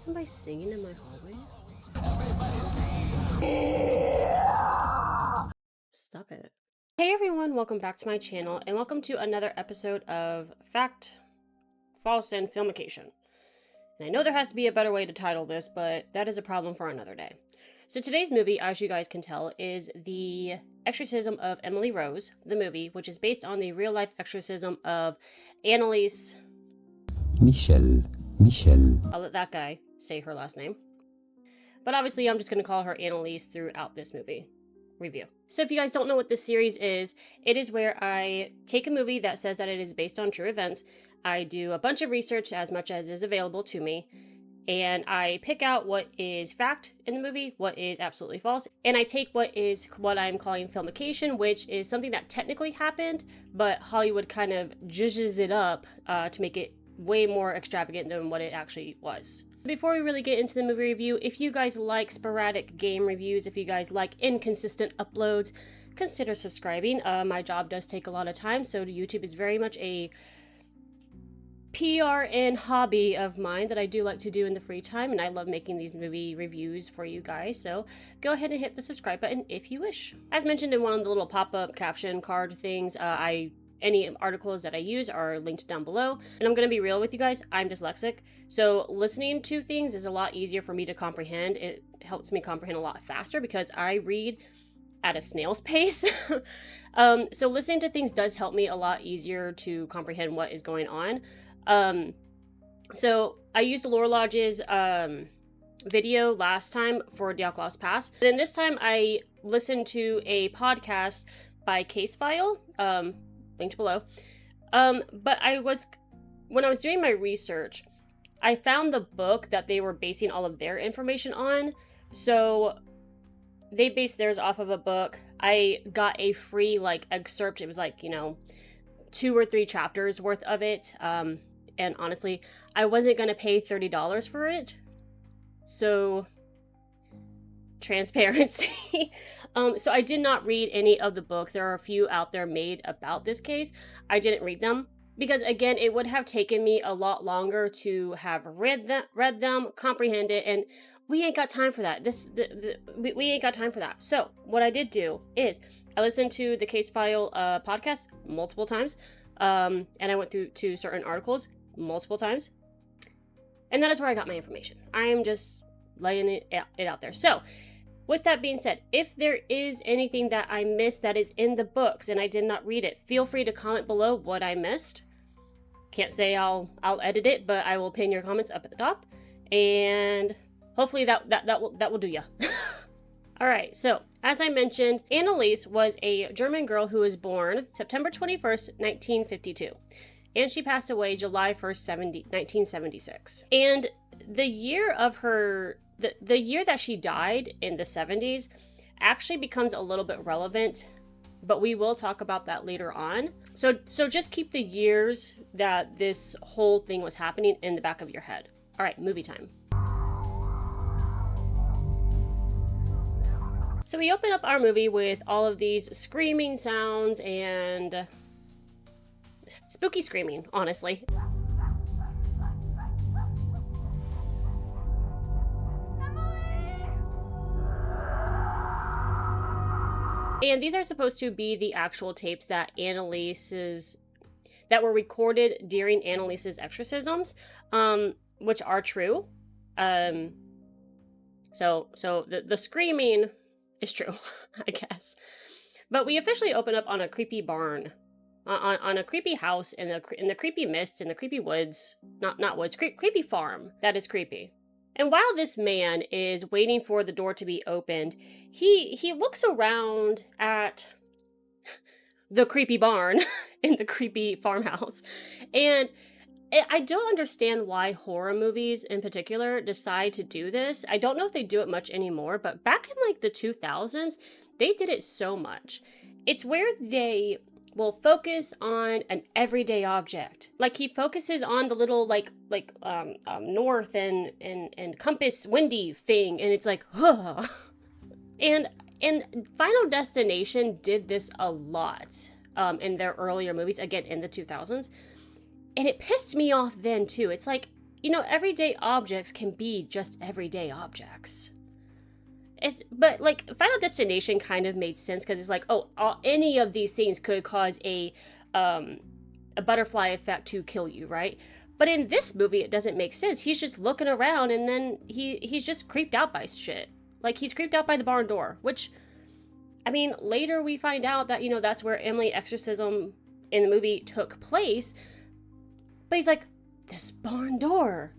Somebody singing in my hallway? Stop it. Hey everyone, welcome back to my channel, and welcome to another episode of Fact, False, and Filmication. And I know there has to be a better way to title this, but that is a problem for another day. So today's movie, as you guys can tell, is The Exorcism of Emily Rose, the movie, which is based on the real-life exorcism of Anneliese Michel. I'll let that guy say her last name. But obviously, I'm just going to call her Anneliese throughout this movie review. So if you guys don't know what this series is, it is where I take a movie that says that it is based on true events. I do a bunch of research, as much as is available to me, and I pick out what is fact in the movie, what is absolutely false, and I take what I'm calling filmication, which is something that technically happened, but Hollywood kind of zhuzhes it up to make it way more extravagant than what it actually was. Before we really get into the movie review, if you guys like sporadic game reviews, if you guys like inconsistent uploads, consider subscribing. My job does take a lot of time, so YouTube is very much a PR and hobby of mine that I do like to do in the free time, and I love making these movie reviews for you guys, so go ahead and hit the subscribe button if you wish. As mentioned in one of the little pop-up caption card things, any articles that I use are linked down below. And I'm going to be real with you guys, I'm dyslexic. So listening to things is a lot easier for me to comprehend. It helps me comprehend a lot faster because I read at a snail's pace. So listening to things does help me a lot easier to comprehend what is going on. So I used the Lore Lodge's video last time for Diak Lost Pass. Then this time I listened to a podcast by Case File, linked below. But when I was doing my research, I found the book that they were basing all of their information on. So they based theirs off of a book. I got a free excerpt. It was 2 or 3 chapters worth of it. And honestly, I wasn't gonna pay $30 for it. So transparency. So I did not read any of the books. There are a few out there made about this case. I didn't read them because, again, it would have taken me a lot longer to have read them, comprehend it, and we ain't got time for that. We ain't got time for that. So what I did do is I listened to the Case File podcast multiple times, and I went through to certain articles multiple times, and that is where I got my information. I am just laying it out there. So with that being said, if there is anything that I missed that is in the books and I did not read it, feel free to comment below what I missed. Can't say I'll edit it, but I will pin your comments up at the top, and hopefully that will do ya. All right, so as I mentioned, Anneliese was a German girl who was born September 21st, 1952, and she passed away July 1st, 1976. And the year of her the year that she died in the 70s actually becomes a little bit relevant, but we will talk about that later on. So just keep the years that this whole thing was happening in the back of your head. All right, movie time. So we open up our movie with all of these screaming sounds and spooky screaming, honestly. And these are supposed to be the actual tapes that were recorded during Anneliese's exorcisms, which are true. So the screaming is true, I guess. But we officially open up on a creepy barn, on a creepy house in the creepy mist, in the creepy woods, not woods, creepy farm. That is creepy. And while this man is waiting for the door to be opened, he looks around at the creepy barn in the creepy farmhouse. And I don't understand why horror movies in particular decide to do this. I don't know if they do it much anymore, but back in the 2000s, they did it so much. It's where they will focus on an everyday object. Like he focuses on the little north and compass windy thing, and it's like, huh. And Final Destination did this a lot in their earlier movies, again in the 2000s, and it pissed me off then too. It's like, everyday objects can be just everyday objects. But like Final Destination kind of made sense because it's like, any of these things could cause a butterfly effect to kill you, right? But in this movie, it doesn't make sense. He's just looking around and then he's just creeped out by shit. Like, he's creeped out by the barn door, which, I mean, later we find out that, that's where Emily exorcism in the movie took place. But he's like, this barn door,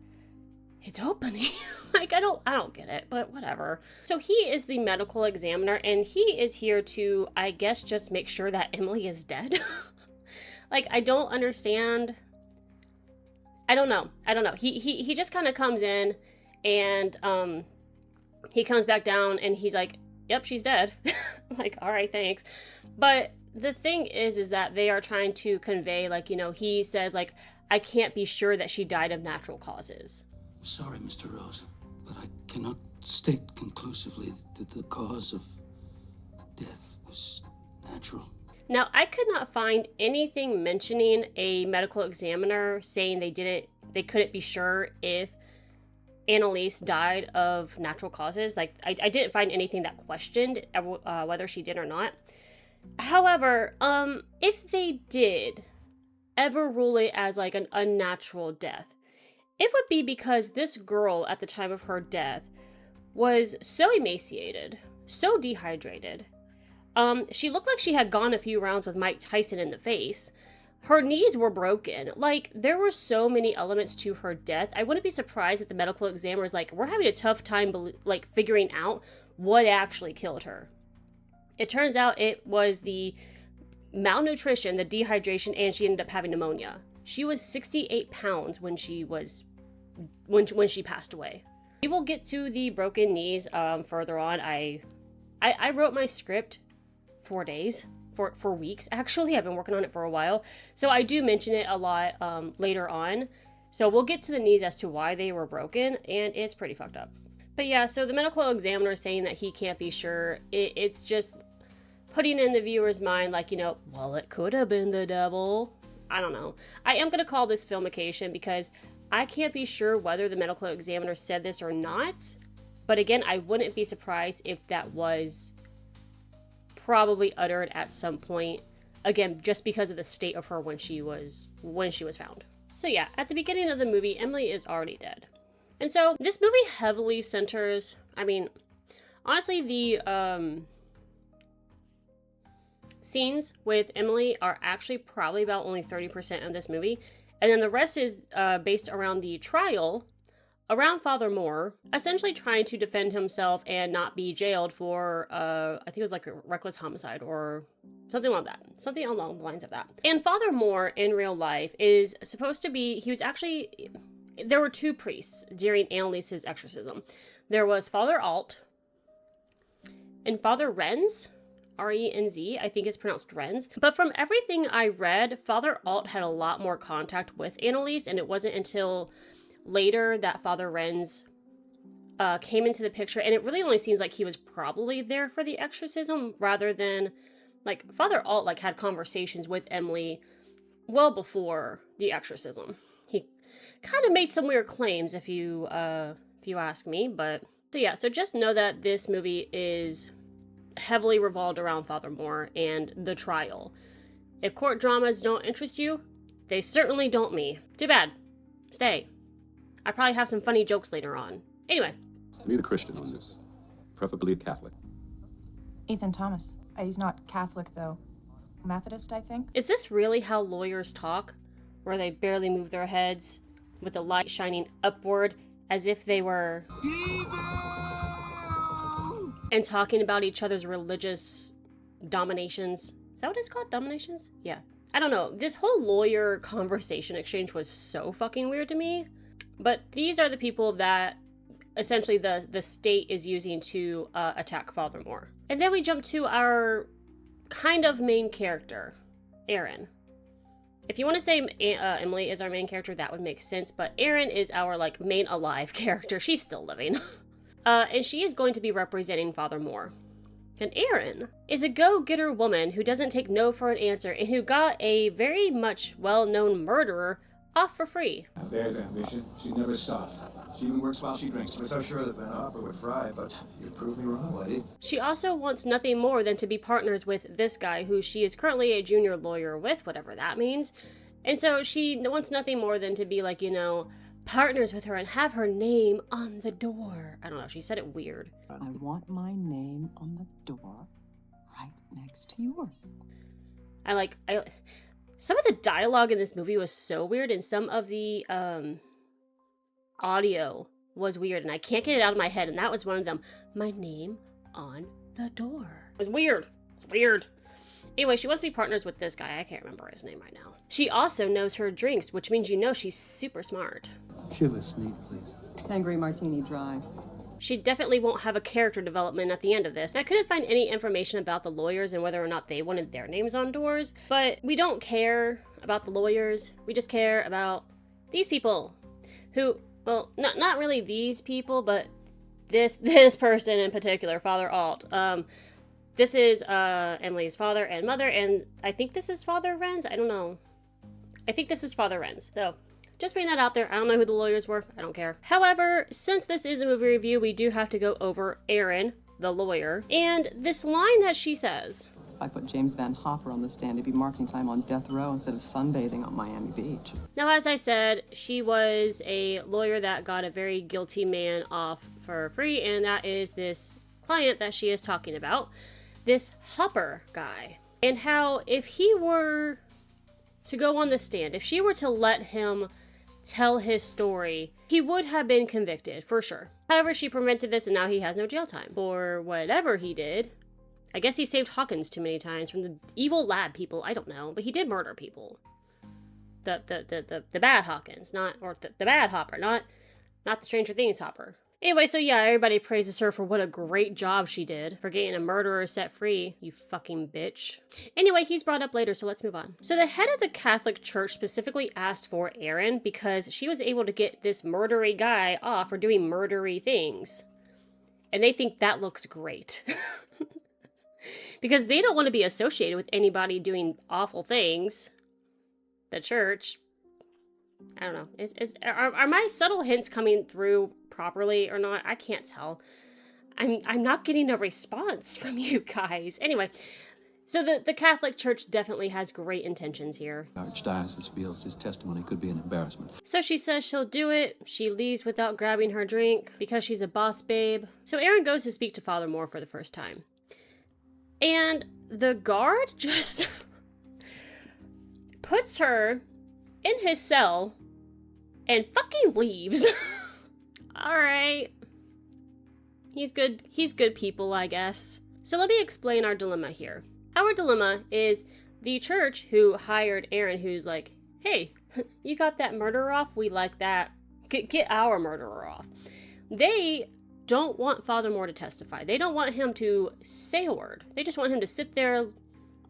it's opening. Like, I don't get it, but whatever. So he is the medical examiner, and he is here to, I guess, just make sure that Emily is dead. Like, I don't understand. I don't know. He just kind of comes in, and he comes back down, and he's like, yep, she's dead. Like, all right, thanks. But the thing is that they are trying to convey, like, he says, like, I can't be sure that she died of natural causes. Sorry, Mr. Rose, but I cannot state conclusively that the cause of death was natural. Now, I could not find anything mentioning a medical examiner saying they couldn't be sure if Anneliese died of natural causes. Like, I didn't find anything that questioned whether she did or not. However, if they did ever rule it as like an unnatural death, it would be because this girl at the time of her death was so emaciated, so dehydrated. She looked like she had gone a few rounds with Mike Tyson in the face. Her knees were broken. Like, there were so many elements to her death. I wouldn't be surprised if the medical examiner is like, we're having a tough time figuring out what actually killed her. It turns out it was the malnutrition, the dehydration, and she ended up having pneumonia. She was 68 pounds when she passed away. We will get to the broken knees further on. I wrote my script 4 days, for weeks actually. I've been working on it for a while, so I do mention it a lot later on. So we'll get to the knees as to why they were broken, and it's pretty fucked up. But yeah, so the medical examiner is saying that he can't be sure. It's just putting in the viewer's mind, like, well, it could have been the devil. I don't know. I am going to call this filmication because I can't be sure whether the medical examiner said this or not. But again, I wouldn't be surprised if that was probably uttered at some point. Again, just because of the state of her when she was found. So yeah, at the beginning of the movie, Emily is already dead. And so this movie heavily centers, I mean, honestly, the scenes with Emily are actually probably about only 30% of this movie. And then the rest is based around the trial around Father Moore, essentially trying to defend himself and not be jailed for, I think it was like a reckless homicide or something like that. Something along the lines of that. And Father Moore in real life is supposed to be, there were two priests during Anneliese's exorcism. There was Father Alt and Father Renz. R-E-N-Z, I think it's pronounced Renz. But from everything I read, Father Alt had a lot more contact with Anneliese, and it wasn't until later that Father Renz came into the picture, and it really only seems like he was probably there for the exorcism rather than, like, Father Alt, like, had conversations with Emily well before the exorcism. He kind of made some weird claims, if you ask me, but... So yeah, so just know that this movie is heavily revolved around Father Moore and the trial. If court dramas don't interest you, they certainly don't me. Too bad. Stay. I probably have some funny jokes later on. Anyway. Lead a Christian on this. Preferably a Catholic. Ethan Thomas. He's not Catholic, though. Methodist, I think. Is this really how lawyers talk? Where they barely move their heads, with the light shining upward, as if they were... and talking about each other's religious dominations. Is that what it's called? Dominations? Yeah. I don't know. This whole lawyer conversation exchange was so fucking weird to me. But these are the people that essentially the state is using to attack Father Moore. And then we jump to our kind of main character, Erin. If you want to say Emily is our main character, that would make sense. But Erin is our, like, main alive character. She's still living. And she is going to be representing Father Moore. And Erin is a go-getter woman who doesn't take no for an answer and who got a very much well-known murderer off for free. There's ambition. She never stops. She even works while she drinks. I was so sure that Ben Hopper would fry, but you proved me wrong, lady. She also wants nothing more than to be partners with this guy who she is currently a junior lawyer with, whatever that means. And so she wants nothing more than to be like, you know, partners with her and have her name on the door. I don't know, she said it weird. I want my name on the door right next to yours. Some of the dialogue in this movie was so weird, and some of the audio was weird, and I can't get it out of my head, and that was one of them. My name on the door. It was weird. It's weird. Anyway, she wants to be partners with this guy. I can't remember his name right now. She also knows her drinks, which means you know she's super smart. Chivas neat, please. Tangeray martini dry. She definitely won't have a character development at the end of this. I couldn't find any information about the lawyers and whether or not they wanted their names on doors, but we don't care about the lawyers. We just care about these people who, well, not really these people, but this person in particular, Father Alt. This is Emily's father and mother, and I think this is Father Renz. I don't know. I think this is Father Renz. So just putting that out there. I don't know who the lawyers were. I don't care. However, since this is a movie review, we do have to go over Erin, the lawyer, and this line that she says. If I put James Van Hopper on the stand, he'd be marking time on death row instead of sunbathing on Miami Beach. Now, as I said, she was a lawyer that got a very guilty man off for free, and that is this client that she is talking about, this Hopper guy. And how if he were to go on the stand, if she were to let him tell his story, he would have been convicted, for sure. However, she prevented this, and now he has no jail time for whatever he did. I guess he saved Hawkins too many times from the evil lab people. I don't know, but he did murder people. The bad Hawkins, the bad Hopper, not the Stranger Things Hopper. Anyway, so yeah, everybody praises her for what a great job she did for getting a murderer set free, you fucking bitch. Anyway, he's brought up later, so let's move on. So the head of the Catholic Church specifically asked for Erin because she was able to get this murdery guy off for doing murdery things. And they think that looks great. Because they don't want to be associated with anybody doing awful things. The church. I don't know. Are my subtle hints coming through properly or not? I can't tell. I'm not getting a response from you guys. Anyway, so the Catholic Church definitely has great intentions here. Archdiocese feels his testimony could be an embarrassment. So she says she'll do it. She leaves without grabbing her drink because she's a boss babe. So Erin goes to speak to Father Moore for the first time. And the guard just puts her in his cell and fucking leaves. Alright. He's good people, I guess. So let me explain our dilemma here. Our dilemma is the church who hired Erin, who's like, hey, you got that murderer off? We like that. Get our murderer off. They don't want Father Moore to testify. They don't want him to say a word. They just want him to sit there,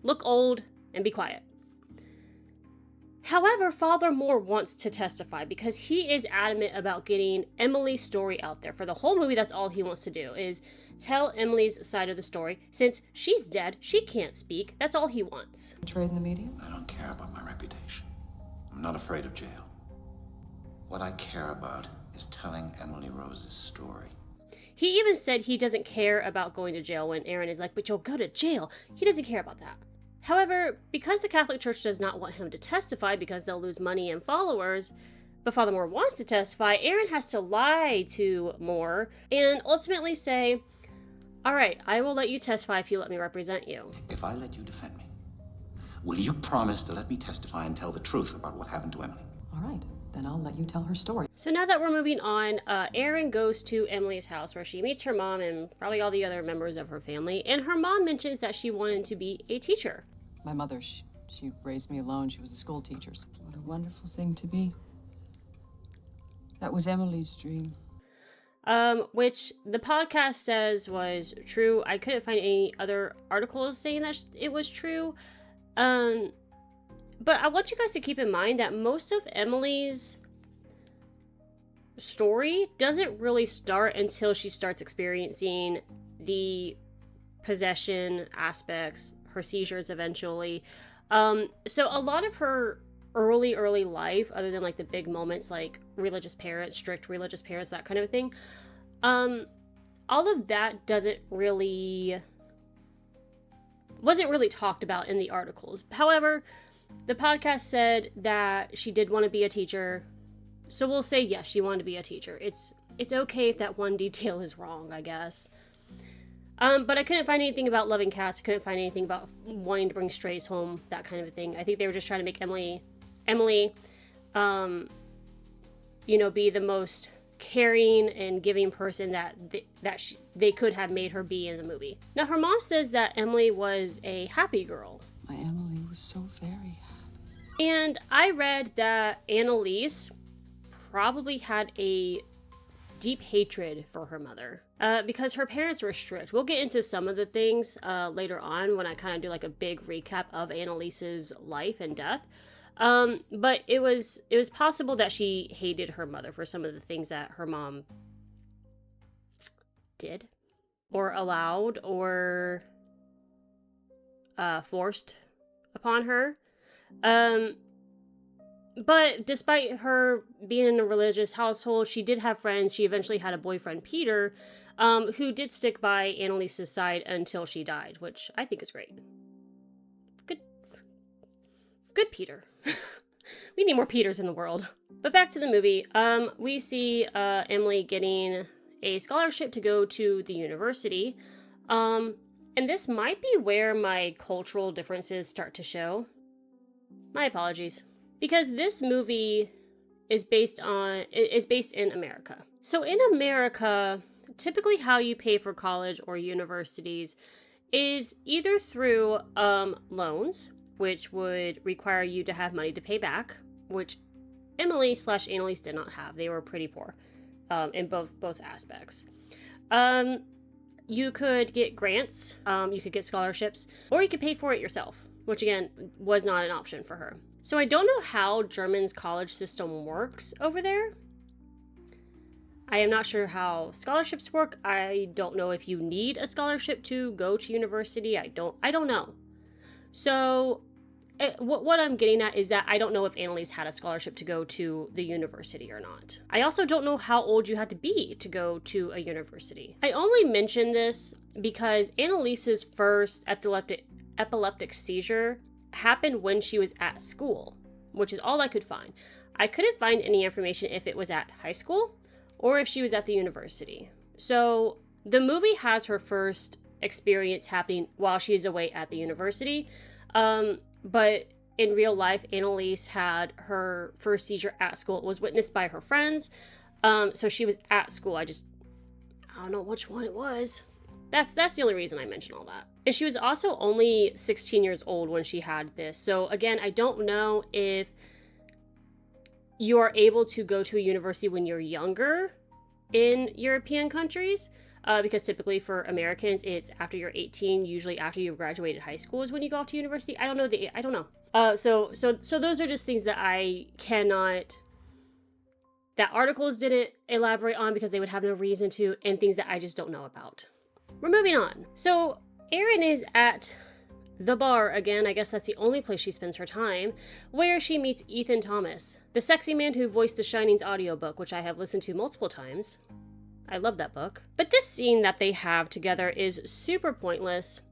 look old, and be quiet. However, Father Moore wants to testify because he is adamant about getting Emily's story out there. For the whole movie, that's all he wants to do, is tell Emily's side of the story. Since she's dead, she can't speak. That's all he wants. Trade in the media? I don't care about my reputation. I'm not afraid of jail. What I care about is telling Emily Rose's story. He even said he doesn't care about going to jail when Erin is like, but you'll go to jail. He doesn't care about that. However, because the Catholic Church does not want him to testify because they'll lose money and followers, but Father Moore wants to testify, Erin has to lie to Moore and ultimately say, all right, I will let you testify if you let me represent you. If I let you defend me, will you promise to let me testify and tell the truth about what happened to Emily? All right, then I'll let you tell her story. So now that we're moving on, Erin goes to Emily's house where she meets her mom and probably all the other members of her family, and her mom mentions that she wanted to be a teacher. My mother, she raised me alone. She was a school teacher. What a wonderful thing to be. That was Emily's dream. Which the podcast says was true. I couldn't find any other articles saying that it was true. But I want you guys to keep in mind that most of Emily's story doesn't really start until she starts experiencing the possession aspects, her seizures eventually. So a lot of her early life, other than like the big moments like religious parents, strict religious parents, that kind of thing, all of that wasn't really talked about in the articles. However, the podcast said that she did want to be a teacher, so we'll say yes, she wanted to be a teacher. It's okay if that one detail is wrong, I guess. But I couldn't find anything about loving cats. I couldn't find anything about wanting to bring strays home, that kind of a thing. I think they were just trying to make Emily, be the most caring and giving person that they could have made her be in the movie. Now, her mom says that Emily was a happy girl. My Emily was so very happy. And I read that Anneliese probably had a deep hatred for her mother because her parents were strict. We'll get into some of the things later on when I kind of do like a big recap of Anneliese's life and death. But it was possible that she hated her mother for some of the things that her mom did or allowed or forced upon her. But despite her being in a religious household, she did have friends. She eventually had a boyfriend, Peter, who did stick by Anneliese's side until she died, which I think is great. Good Peter. We need more Peters in the world. But back to the movie. We see Emily getting a scholarship to go to the university. And this might be where my cultural differences start to show. My apologies. Because this movie is based in America. So in America, typically how you pay for college or universities is either through loans, which would require you to have money to pay back, which Emily/Anneliese did not have. They were pretty poor in both aspects. You could get grants, you could get scholarships, or you could pay for it yourself, which again was not an option for her. So I don't know how German's college system works over there. I am not sure how scholarships work. I don't know if you need a scholarship to go to university. I don't know. So what I'm getting at is that I don't know if Anneliese had a scholarship to go to the university or not. I also don't know how old you had to be to go to a university. I only mention this because Anneliese's first epileptic seizure happened when she was at school, which is all I could find. I couldn't find any information if it was at high school or if she was at the university. So the movie has her first experience happening while she's away at the university. But in real life, Anneliese had her first seizure at school. It was witnessed by her friends. So she was at school. I don't know which one it was. That's the only reason I mention all that. And she was also only 16 years old when she had this. So again, I don't know if you are able to go to a university when you're younger in European countries. Because typically for Americans, it's after you're 18, usually after you've graduated high school is when you go off to university. I don't know. So those are just things that that articles didn't elaborate on because they would have no reason to, and things that I just don't know about. We're moving on. So Erin is at the bar again. I guess that's the only place she spends her time, where she meets Ethan Thomas, the sexy man who voiced The Shining's audiobook, which I have listened to multiple times. I love that book. But this scene that they have together is super pointless,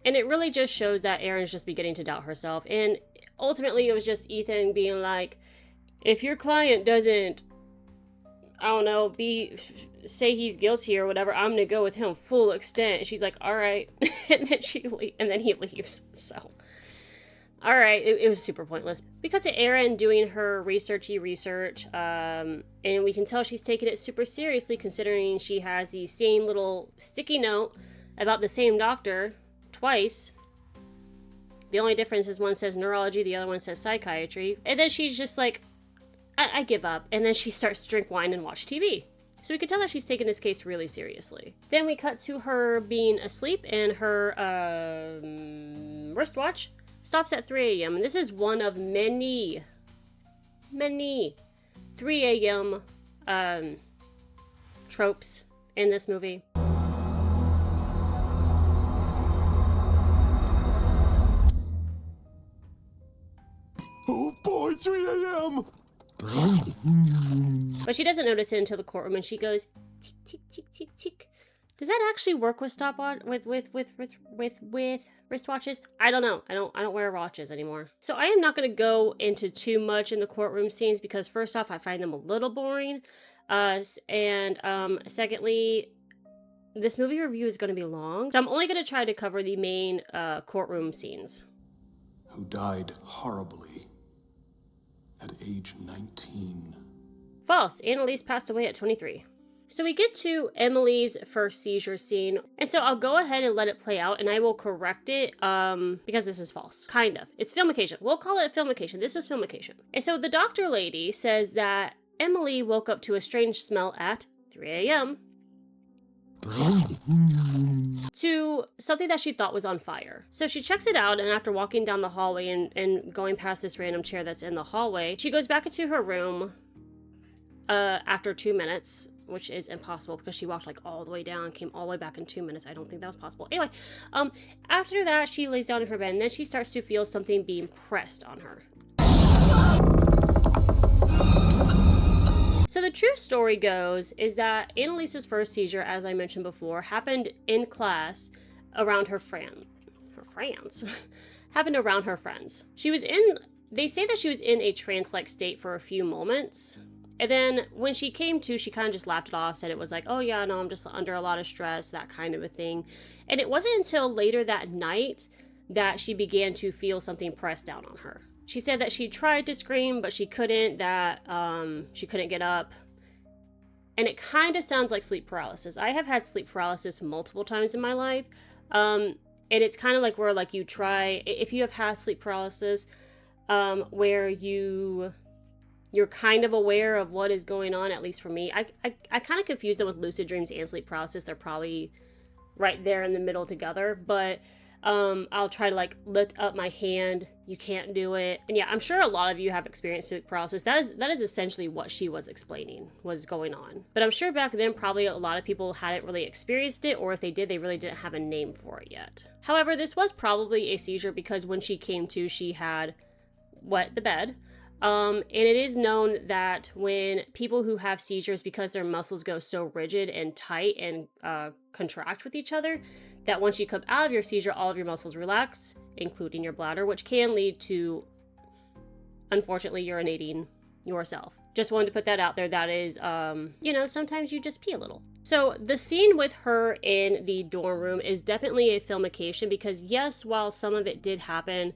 and it really just shows that Erin's just beginning to doubt herself. And ultimately, it was just Ethan being like, if your client doesn't, I don't know, say he's guilty or whatever, I'm gonna go with him full extent. And she's like, all right. and then he leaves. So, all right, it was super pointless. We cut to Erin doing her research, and we can tell she's taking it super seriously considering she has the same little sticky note about the same doctor twice. The only difference is one says neurology, the other one says psychiatry. And then she's just like, I give up. And then she starts to drink wine and watch TV. So we can tell that she's taking this case really seriously. Then we cut to her being asleep, and her wristwatch stops at 3 a.m. And this is one of many 3 a.m. Tropes in this movie. Oh boy, 3 a.m. But she doesn't notice it until the courtroom, and she goes, tick, tick, tick, tick, tick. Does that actually work with stopwatch with wristwatches? I don't know. I don't wear watches anymore. So I am not going to go into too much in the courtroom scenes because first off, I find them a little boring, and secondly, this movie review is going to be long, so I'm only going to try to cover the main courtroom scenes. Who died horribly at age 19. False. Anneliese passed away at 23. So we get to Emily's first seizure scene, and so I'll go ahead and let it play out, and I will correct it, because this is false. Kind of. It's filmication. We'll call it filmication. This is filmication. And so the doctor lady says that Emily woke up to a strange smell at 3 a.m. to something that she thought was on fire. So she checks it out, and after walking down the hallway and going past this random chair that's in the hallway, she goes back into her room after 2 minutes, which is impossible because she walked like all the way down, came all the way back in 2 minutes. I don't think that was possible. Anyway, after that, she lays down in her bed, and then she starts to feel something being pressed on her. So the true story goes is that Anneliese's first seizure, as I mentioned before, happened in class around her friends. Happened around her friends. They say that she was in a trance-like state for a few moments. And then when she came to, she kind of just laughed it off, said it was like, oh yeah, no, I'm just under a lot of stress, that kind of a thing. And it wasn't until later that night that she began to feel something pressed down on her. She said that she tried to scream, but she couldn't, that she couldn't get up. And it kind of sounds like sleep paralysis. I have had sleep paralysis multiple times in my life. And it's kind of like where like you try, if you have had sleep paralysis, where you're kind of aware of what is going on, at least for me. I kind of confuse them with lucid dreams and sleep paralysis. They're probably right there in the middle together, but I'll try to like lift up my hand. You can't do it. And yeah, I'm sure a lot of you have experienced sleep paralysis. That is essentially what she was explaining was going on. But I'm sure back then probably a lot of people hadn't really experienced it, or if they did, they really didn't have a name for it yet. However, this was probably a seizure because when she came to, she had wet the bed. And it is known that when people who have seizures, because their muscles go so rigid and tight and contract with each other, that once you come out of your seizure, all of your muscles relax, including your bladder, which can lead to, unfortunately, urinating yourself. Just wanted to put that out there. That is, sometimes you just pee a little. So the scene with her in the dorm room is definitely a filmication because, yes, while some of it did happen,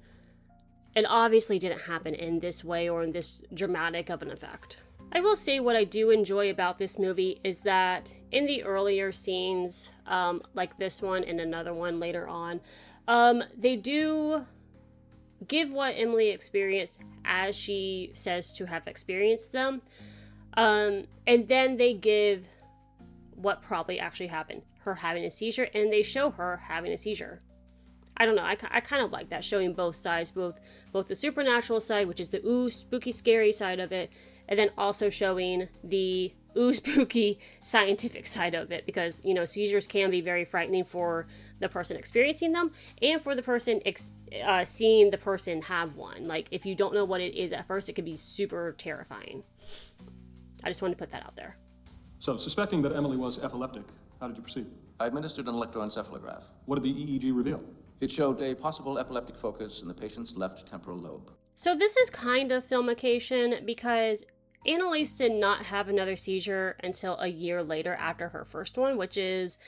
it obviously didn't happen in this way or in this dramatic of an effect. I will say what I do enjoy about this movie is that in the earlier scenes, like this one and another one later on, they do give what Emily experienced as she says to have experienced them. And then they give what probably actually happened, her having a seizure, and they show her having a seizure. I don't know, I kind of like that, showing both sides, both the supernatural side, which is the ooh, spooky, scary side of it, and then also showing the ooh, spooky, scientific side of it, because, seizures can be very frightening for the person experiencing them, and for the person seeing the person have one. Like, if you don't know what it is at first, it could be super terrifying. I just wanted to put that out there. So, suspecting that Emily was epileptic, how did you proceed? I administered an electroencephalograph. What did the EEG reveal? It showed a possible epileptic focus in the patient's left temporal lobe. So this is kind of filmication because Anneliese did not have another seizure until a year later after her first one, which is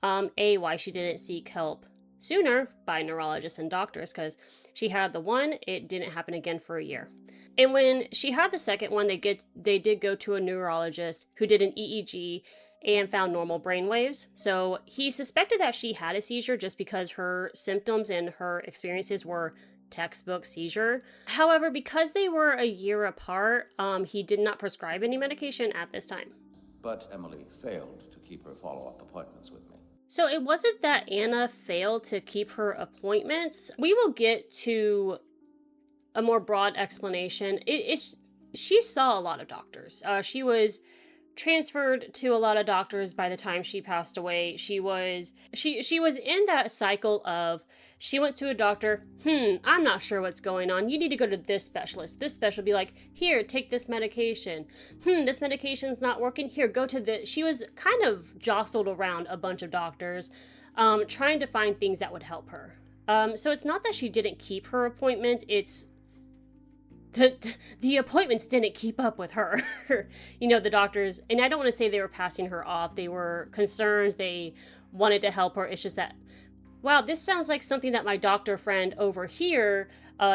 why she didn't seek help sooner by neurologists and doctors, because she had the one, it didn't happen again for a year. And when she had the second one, they did go to a neurologist who did an EEG and found normal brain waves. So he suspected that she had a seizure just because her symptoms and her experiences were textbook seizure. However, because they were a year apart, he did not prescribe any medication at this time. But Emily failed to keep her follow-up appointments with me. So it wasn't that Anna failed to keep her appointments. We will get to a more broad explanation. She saw a lot of doctors. She was transferred to a lot of doctors by the time she passed away. She was in that cycle of, she went to a doctor, I'm not sure what's going on. You need to go to this specialist. This specialist will be like, here, take this medication. This medication's not working. Here, go to this. She was kind of jostled around a bunch of doctors, trying to find things that would help her. So it's not that she didn't keep her appointment, it's the appointments didn't keep up with her. You know, the doctors, and I don't want to say they were passing her off. They were concerned. They wanted to help her. It's just that, wow, this sounds like something that my doctor friend over here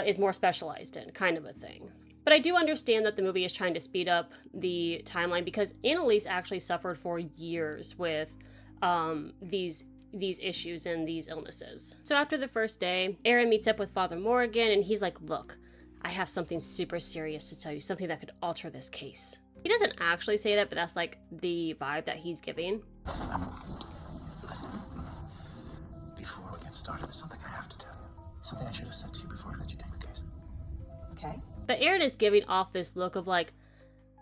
is more specialized in, kind of a thing. But I do understand that the movie is trying to speed up the timeline because Anneliese actually suffered for years with these issues and these illnesses. So after the first day, Aaron meets up with Father Morgan and he's like, look, I have something super serious to tell you, something that could alter this case. He doesn't actually say that, but that's like the vibe that he's giving. Listen. Before we get started, there's something I have to tell you. Something I should have said to you before I let you take the case. Okay. But Aaron is giving off this look of like,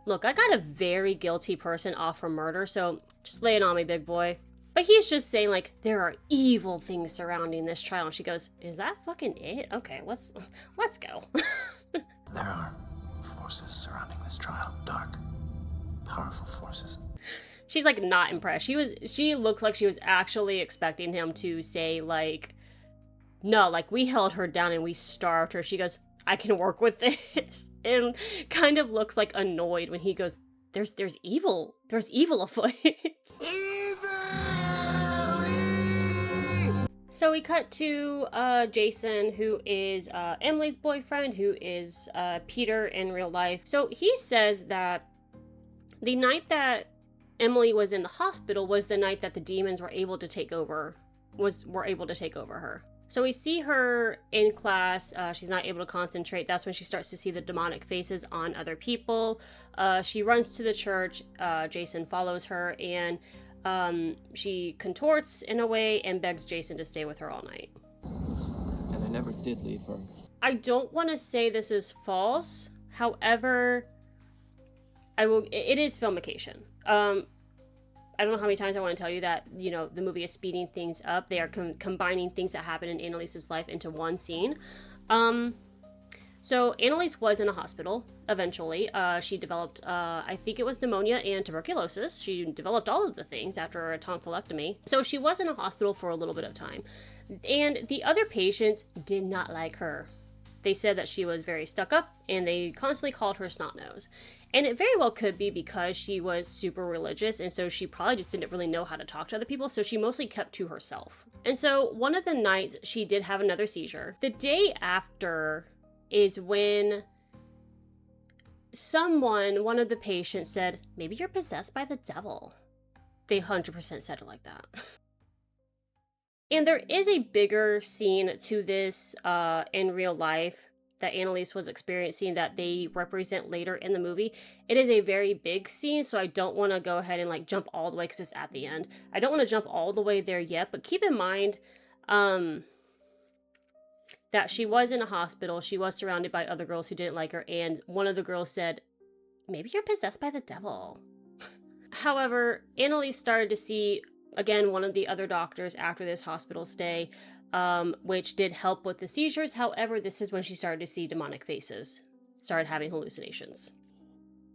look, I got a very guilty person off for murder, so just lay it on me, big boy. But he's just saying, like, there are evil things surrounding this trial. And she goes, is that fucking it? Okay, let's go. There are forces surrounding this trial. Dark, powerful forces. She's, like, not impressed. She looks like she was actually expecting him to say, like, no, like, we held her down and we starved her. She goes, I can work with this. And kind of looks, like, annoyed when he goes, there's evil. There's evil afoot. So we cut to Jason, who is Emily's boyfriend, who is Peter in real life. So he says that the night that Emily was in the hospital was the night that the demons were able to take over her. So we see her in class. She's not able to concentrate. That's when she starts to see the demonic faces on other people. She runs to the church. Jason follows her, and she contorts in a way and begs Jason to stay with her all night. And I never did leave her. I don't want to say this is false. However, it is filmication. I don't know how many times I want to tell you that, you know, the movie is speeding things up. They are combining things that happen in Anneliese's life into one scene. So Anneliese was in a hospital eventually. She developed, I think it was pneumonia and tuberculosis. She developed all of the things after a tonsillectomy. So she was in a hospital for a little bit of time. And the other patients did not like her. They said that she was very stuck up and they constantly called her snot nose. And it very well could be because she was super religious, and so she probably just didn't really know how to talk to other people, so she mostly kept to herself. And so one of the nights she did have another seizure. The day after is when one of the patients said, maybe you're possessed by the devil. They 100% said it like that. And there is a bigger scene to this in real life that Anneliese was experiencing that they represent later in the movie. It is a very big scene, so I don't want to go ahead and like jump all the way because it's at the end. I don't want to jump all the way there yet, but keep in mind that she was in a hospital. She was surrounded by other girls who didn't like her, and one of the girls said, maybe you're possessed by the devil. However, Anneliese started to see, again, one of the other doctors after this hospital stay, which did help with the seizures. However, this is when she started to see demonic faces, started having hallucinations.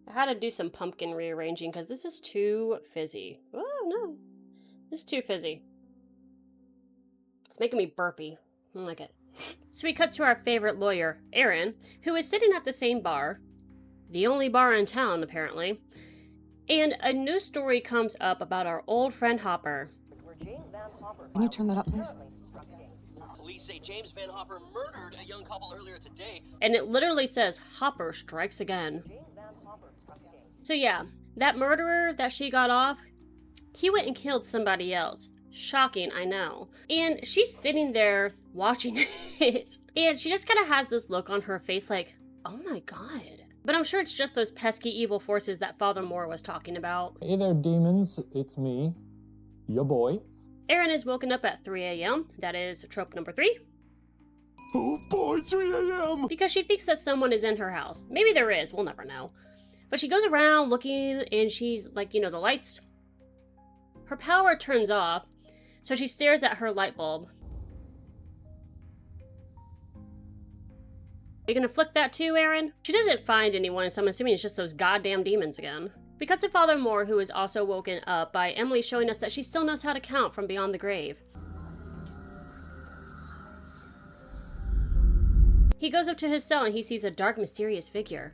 I had to do some pumpkin rearranging because this is too fizzy. Oh no, this is too fizzy. It's making me burpy. I don't like it. So we cut to our favorite lawyer, Aaron, who is sitting at the same bar, the only bar in town apparently, and a new story comes up about our old friend Hopper. Can you turn that up, please? Police say James Van Hopper murdered a young couple earlier today. And it literally says, Hopper strikes again. So yeah, that murderer that she got off, he went and killed somebody else. Shocking, I know. And she's sitting there watching it. And she just kind of has this look on her face like, oh my god. But I'm sure it's just those pesky evil forces that Father Moore was talking about. Hey there, demons. It's me, your boy. Erin is woken up at 3 a.m. That is trope number 3. Oh boy, 3 a.m. Because she thinks that someone is in her house. Maybe there is, we'll never know. But she goes around looking and she's like, the lights, her power turns off. So she stares at her light bulb. Are you gonna flick that too, Aaron? She doesn't find anyone, so I'm assuming it's just those goddamn demons again. We cut to Father Moore, who is also woken up by Emily showing us that she still knows how to count from beyond the grave. He goes up to his cell and he sees a dark, mysterious figure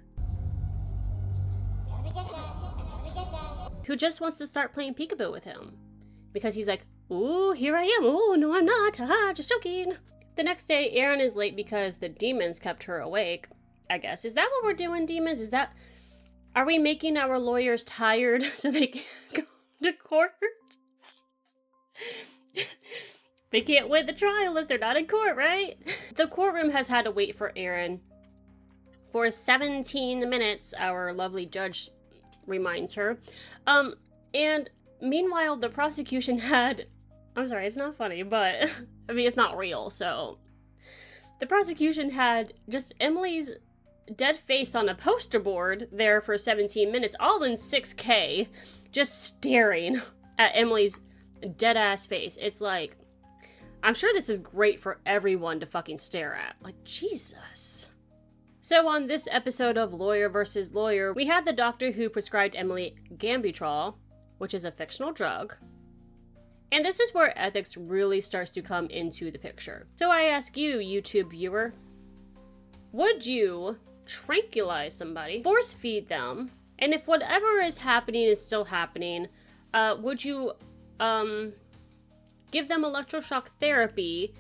who just wants to start playing peekaboo with him. Because he's like, ooh, here I am. Oh, no, I'm not. Haha, just joking. The next day, Erin is late because the demons kept her awake, I guess. Is that what we're doing, demons? Are we making our lawyers tired so they can't go to court? They can't win the trial if they're not in court, right? The courtroom has had to wait for Erin for 17 minutes, our lovely judge reminds her. And meanwhile, the prosecution had... I'm sorry, it's not funny, but... I mean, it's not real, so... The prosecution had just Emily's dead face on a poster board there for 17 minutes, all in 6K, just staring at Emily's dead-ass face. It's like... I'm sure this is great for everyone to fucking stare at. Like, Jesus. So on this episode of Lawyer vs. Lawyer, we have the doctor who prescribed Emily Gambutrol, which is a fictional drug. And this is where ethics really starts to come into the picture. So I ask you, YouTube viewer, would you tranquilize somebody, force feed them, and if whatever is happening is still happening, would you give them electroshock therapy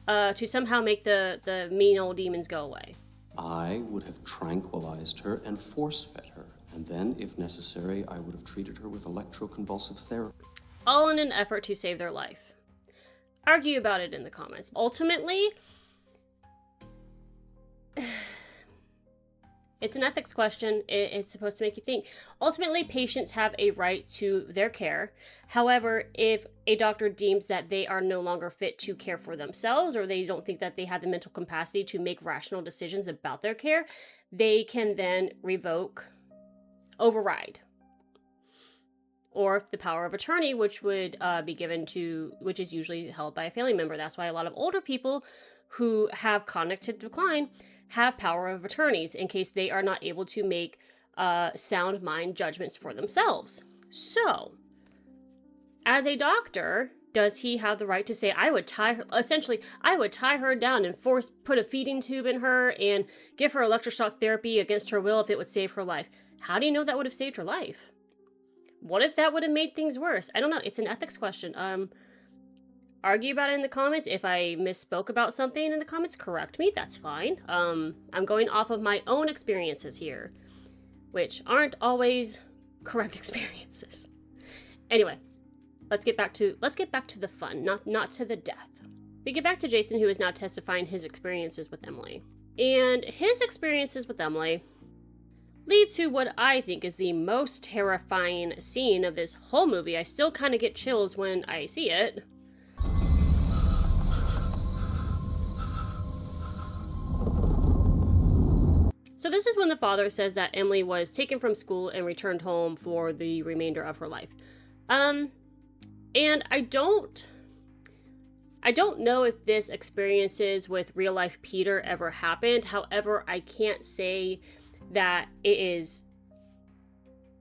to somehow make the mean old demons go away? I would have tranquilized her and force-fed her. And then, if necessary, I would have treated her with electroconvulsive therapy. All in an effort to save their life. Argue about it in the comments. Ultimately, it's an ethics question. It's supposed to make you think. Ultimately, patients have a right to their care. However, if a doctor deems that they are no longer fit to care for themselves, or they don't think that they have the mental capacity to make rational decisions about their care, they can then revoke, override, or the power of attorney, which would be given to, which is usually held by a family member. That's why a lot of older people who have cognitive decline have power of attorneys in case they are not able to make sound mind judgments for themselves. So, as a doctor, does he have the right to say, I would tie her down and put a feeding tube in her and give her electroshock therapy against her will if it would save her life? How do you know that would have saved her life? What if that would have made things worse? I don't know. It's an ethics question. Argue about it in the comments. If I misspoke about something in the comments, correct me. That's fine. I'm going off of my own experiences here, which aren't always correct experiences. Anyway, let's get back to the fun, not to the death. We get back to Jason, who is now testifying his experiences with Emily. And his experiences with Emily lead to what I think is the most terrifying scene of this whole movie. I still kind of get chills when I see it. So this is when the father says that Emily was taken from school and returned home for the remainder of her life. And I don't know if this experiences with real life Peter ever happened. However, I can't say that it is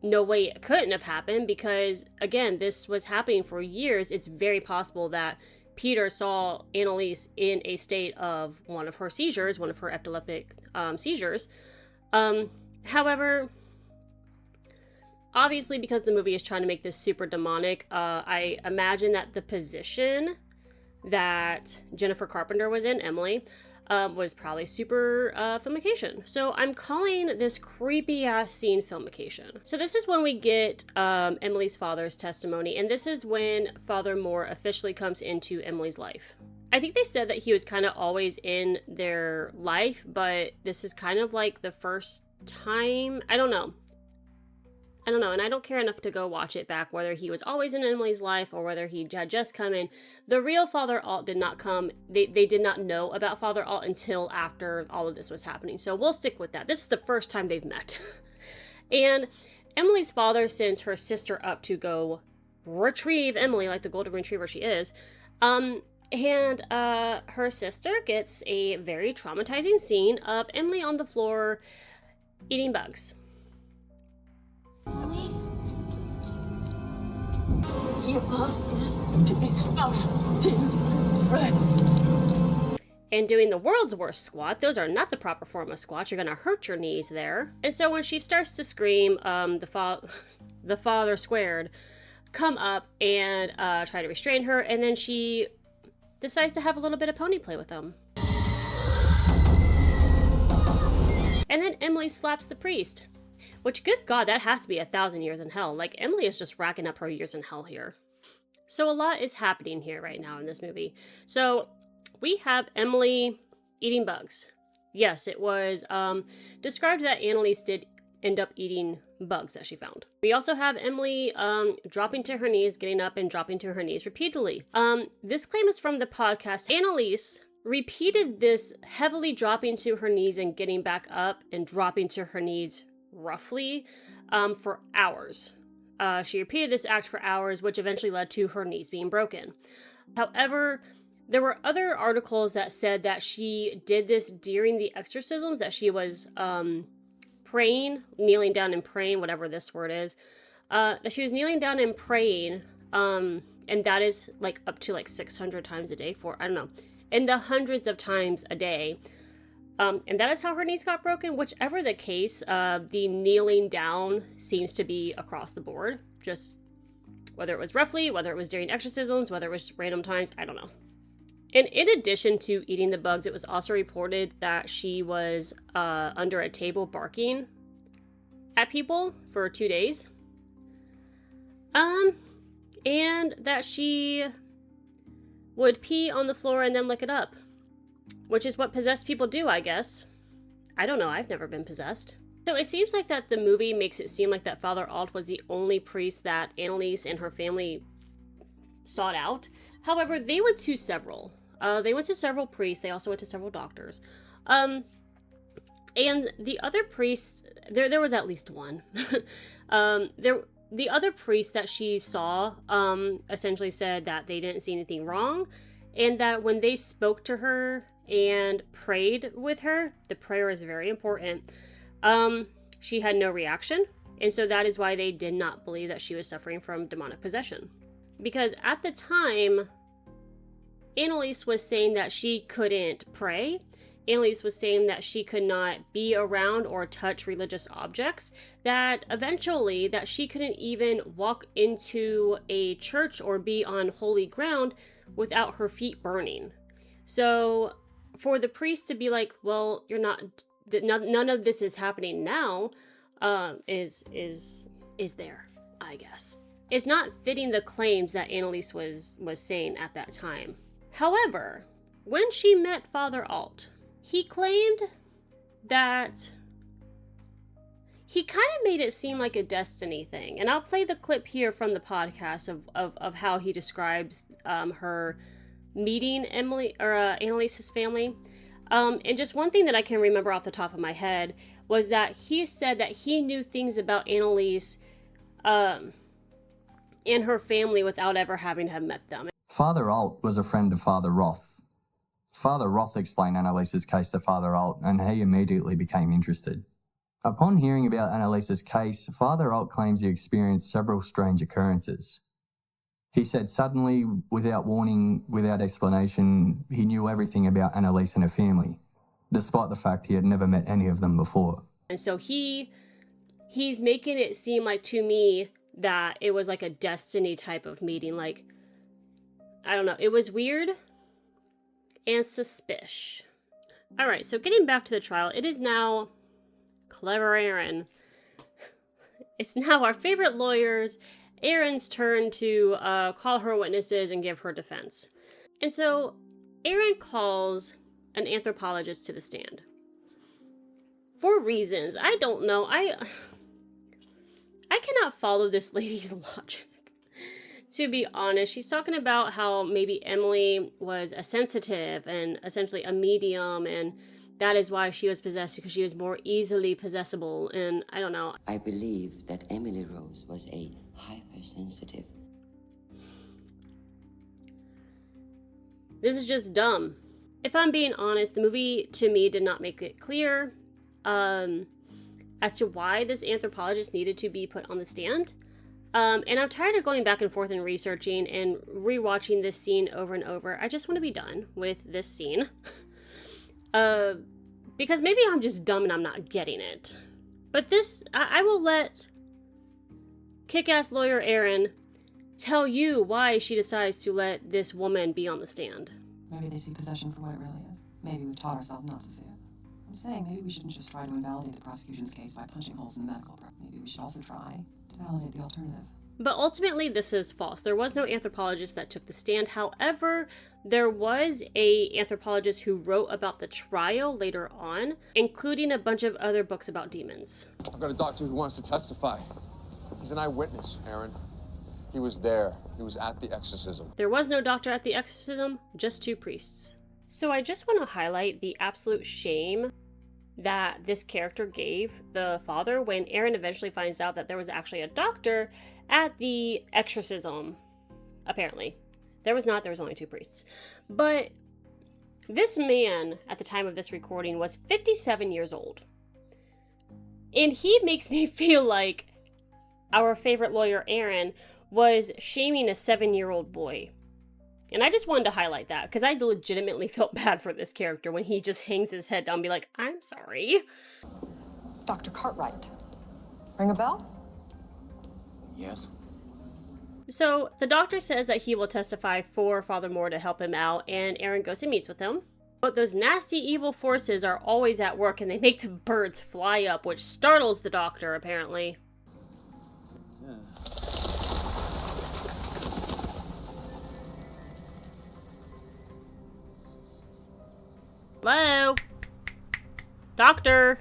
no way it couldn't have happened, because again, this was happening for years. It's very possible that Peter saw Anneliese in a state of one of her seizures, one of her epileptic seizures. However, obviously, because the movie is trying to make this super demonic, I imagine that the position that Jennifer Carpenter was in, Emily, was probably super filmication. So I'm calling this creepy ass scene filmication. So this is when we get Emily's father's testimony, and this is when Father Moore officially comes into Emily's life. I think they said that he was kind of always in their life, but this is kind of like the first time. I don't know, and I don't care enough to go watch it back, whether he was always in Emily's life or whether he had just come in. The real Father Alt did not come. They did not know about Father Alt until after all of this was happening. So we'll stick with that. This is the first time they've met. And Emily's father sends her sister up to go retrieve Emily, like the golden retriever she is. And her sister gets a very traumatizing scene of Emily on the floor eating bugs. Emily? You did right. And doing the world's worst squat. Those are not the proper form of squat. You're gonna hurt your knees there. And so when she starts to scream, the father squared come up and try to restrain her, and then she decides to have a little bit of pony play with them. And then Emily slaps the priest, which, good God, that has to be 1,000 years in hell. Like, Emily is just racking up her years in hell here. So a lot is happening here right now in this movie. So we have Emily eating bugs. Yes, it was described that Anneliese did end up eating bugs that she found. We also have Emily dropping to her knees, getting up and dropping to her knees repeatedly. This claim is from the podcast. Anneliese repeated this heavily dropping to her knees and getting back up and dropping to her knees roughly for hours. She repeated this act for hours, which eventually led to her knees being broken. However, there were other articles that said that she did this during the exorcisms, that she was praying, kneeling down and praying, whatever this word is, that she was kneeling down and praying, and that is like up to like 600 times a day I don't know, in the hundreds of times a day. And that is how her knees got broken. Whichever the case, the kneeling down seems to be across the board, just whether it was roughly, whether it was during exorcisms, whether it was random times, I don't know. And in addition to eating the bugs, it was also reported that she was under a table barking at people for 2 days. And that she would pee on the floor and then lick it up, which is what possessed people do, I guess. I don't know, I've never been possessed. So it seems like that the movie makes it seem like that Father Alt was the only priest that Anneliese and her family sought out. However, they went to several. They went to several priests. They also went to several doctors. And the other priests, there was at least one. The other priest that she saw essentially said that they didn't see anything wrong, and that when they spoke to her and prayed with her, the prayer is very important, she had no reaction. And so that is why they did not believe that she was suffering from demonic possession. Because at the time, Anneliese was saying that she couldn't pray. Anneliese was saying that she could not be around or touch religious objects, that eventually that she couldn't even walk into a church or be on holy ground without her feet burning. So for the priest to be like, well, you're not, none of this is happening now, is there, I guess. It's not fitting the claims that Anneliese was saying at that time. However, when she met Father Alt, he claimed that he kind of made it seem like a destiny thing. And I'll play the clip here from the podcast of how he describes her meeting Emily or Anneliese's family. And just one thing that I can remember off the top of my head was that he said that he knew things about Anneliese and her family without ever having to have met them. Father Alt was a friend of Father Roth. Father Roth explained Anneliese's case to Father Alt, and he immediately became interested. Upon hearing about Anneliese's case, Father Alt claims he experienced several strange occurrences. He said suddenly, without warning, without explanation, he knew everything about Anneliese and her family, despite the fact he had never met any of them before. And so he's making it seem like, to me, that it was like a destiny type of meeting. Like, I don't know, it was weird and suspicious. Alright, so getting back to the trial, it is now Clever Aaron. It's now our favorite lawyers, Aaron's turn to call her witnesses and give her defense. And so Aaron calls an anthropologist to the stand. For reasons, I don't know, I cannot follow this lady's logic. To be honest, she's talking about how maybe Emily was a sensitive and essentially a medium, and that is why she was possessed, because she was more easily possessible, and I don't know. I believe that Emily Rose was a hypersensitive. This is just dumb. If I'm being honest, the movie to me did not make it clear as to why this anthropologist needed to be put on the stand. And I'm tired of going back and forth and researching and rewatching this scene over and over. I just want to be done with this scene. Because maybe I'm just dumb and I'm not getting it. But this, I will let kick-ass lawyer Erin tell you why she decides to let this woman be on the stand. Maybe they see possession for what it really is. Maybe we've taught ourselves not to see it. I'm saying maybe we shouldn't just try to invalidate the prosecution's case by punching holes in the medical record. Maybe we should also try to validate the alternative. But ultimately, this is false. There was no anthropologist that took the stand. However, there was an anthropologist who wrote about the trial later on, including a bunch of other books about demons. I've got a doctor who wants to testify. He's an eyewitness, Aaron. He was there. He was at the exorcism. There was no doctor at the exorcism, just 2 priests. So I just want to highlight the absolute shame that this character gave the father when Aaron eventually finds out that there was actually a doctor at the exorcism. Apparently. There was not, there was only 2 priests. But this man, at the time of this recording, was 57 years old. And he makes me feel like our favorite lawyer, Aaron, was shaming a 7-year-old boy. And I just wanted to highlight that, because I legitimately felt bad for this character when he just hangs his head down and be like, I'm sorry. Dr. Cartwright. Ring a bell? Yes. So the doctor says that he will testify for Father Moore to help him out, and Aaron goes and meets with him. But those nasty evil forces are always at work, and they make the birds fly up, which startles the doctor, apparently. Hello? Doctor?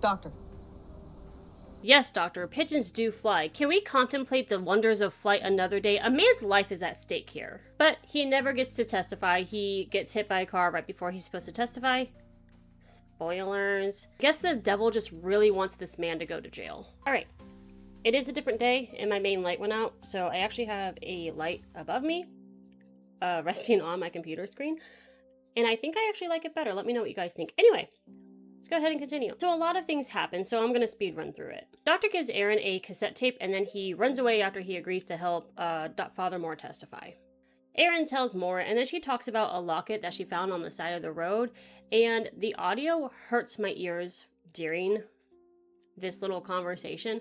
Doctor. Yes, doctor. Pigeons do fly. Can we contemplate the wonders of flight another day? A man's life is at stake here. But he never gets to testify. He gets hit by a car right before he's supposed to testify. Spoilers. I guess the devil just really wants this man to go to jail. Alright. It is a different day, and my main light went out, so I actually have a light above me, resting on my computer screen. And I think I actually like it better. Let me know what you guys think. Anyway, let's go ahead and continue. So a lot of things happen, so I'm going to speed run through it. Doctor gives Aaron a cassette tape, and then he runs away after he agrees to help Father Moore testify. Aaron tells Moore, and then she talks about a locket that she found on the side of the road, and the audio hurts my ears during this little conversation.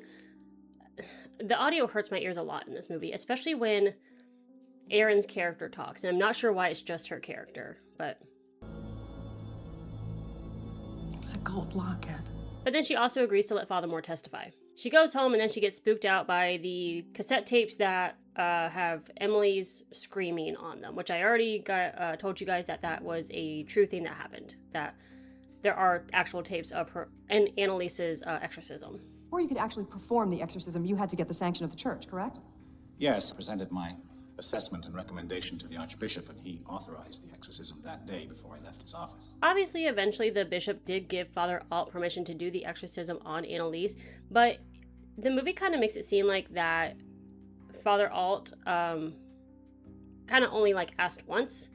The audio hurts my ears a lot in this movie, especially when Aaron's character talks, and I'm not sure why it's just her character, but... It's a gold locket. But then she also agrees to let Father Moore testify. She goes home, and then she gets spooked out by the cassette tapes that have Emily's screaming on them, which I already told you guys that was a true thing that happened, that there are actual tapes of her and Anneliese's exorcism. Before you could actually perform the exorcism, you had to get the sanction of the church, correct? Yes, I presented my assessment and recommendation to the Archbishop, and he authorized the exorcism that day before I left his office. Obviously, eventually, the bishop did give Father Alt permission to do the exorcism on Anneliese, but the movie kind of makes it seem like that Father Alt kind of only asked once,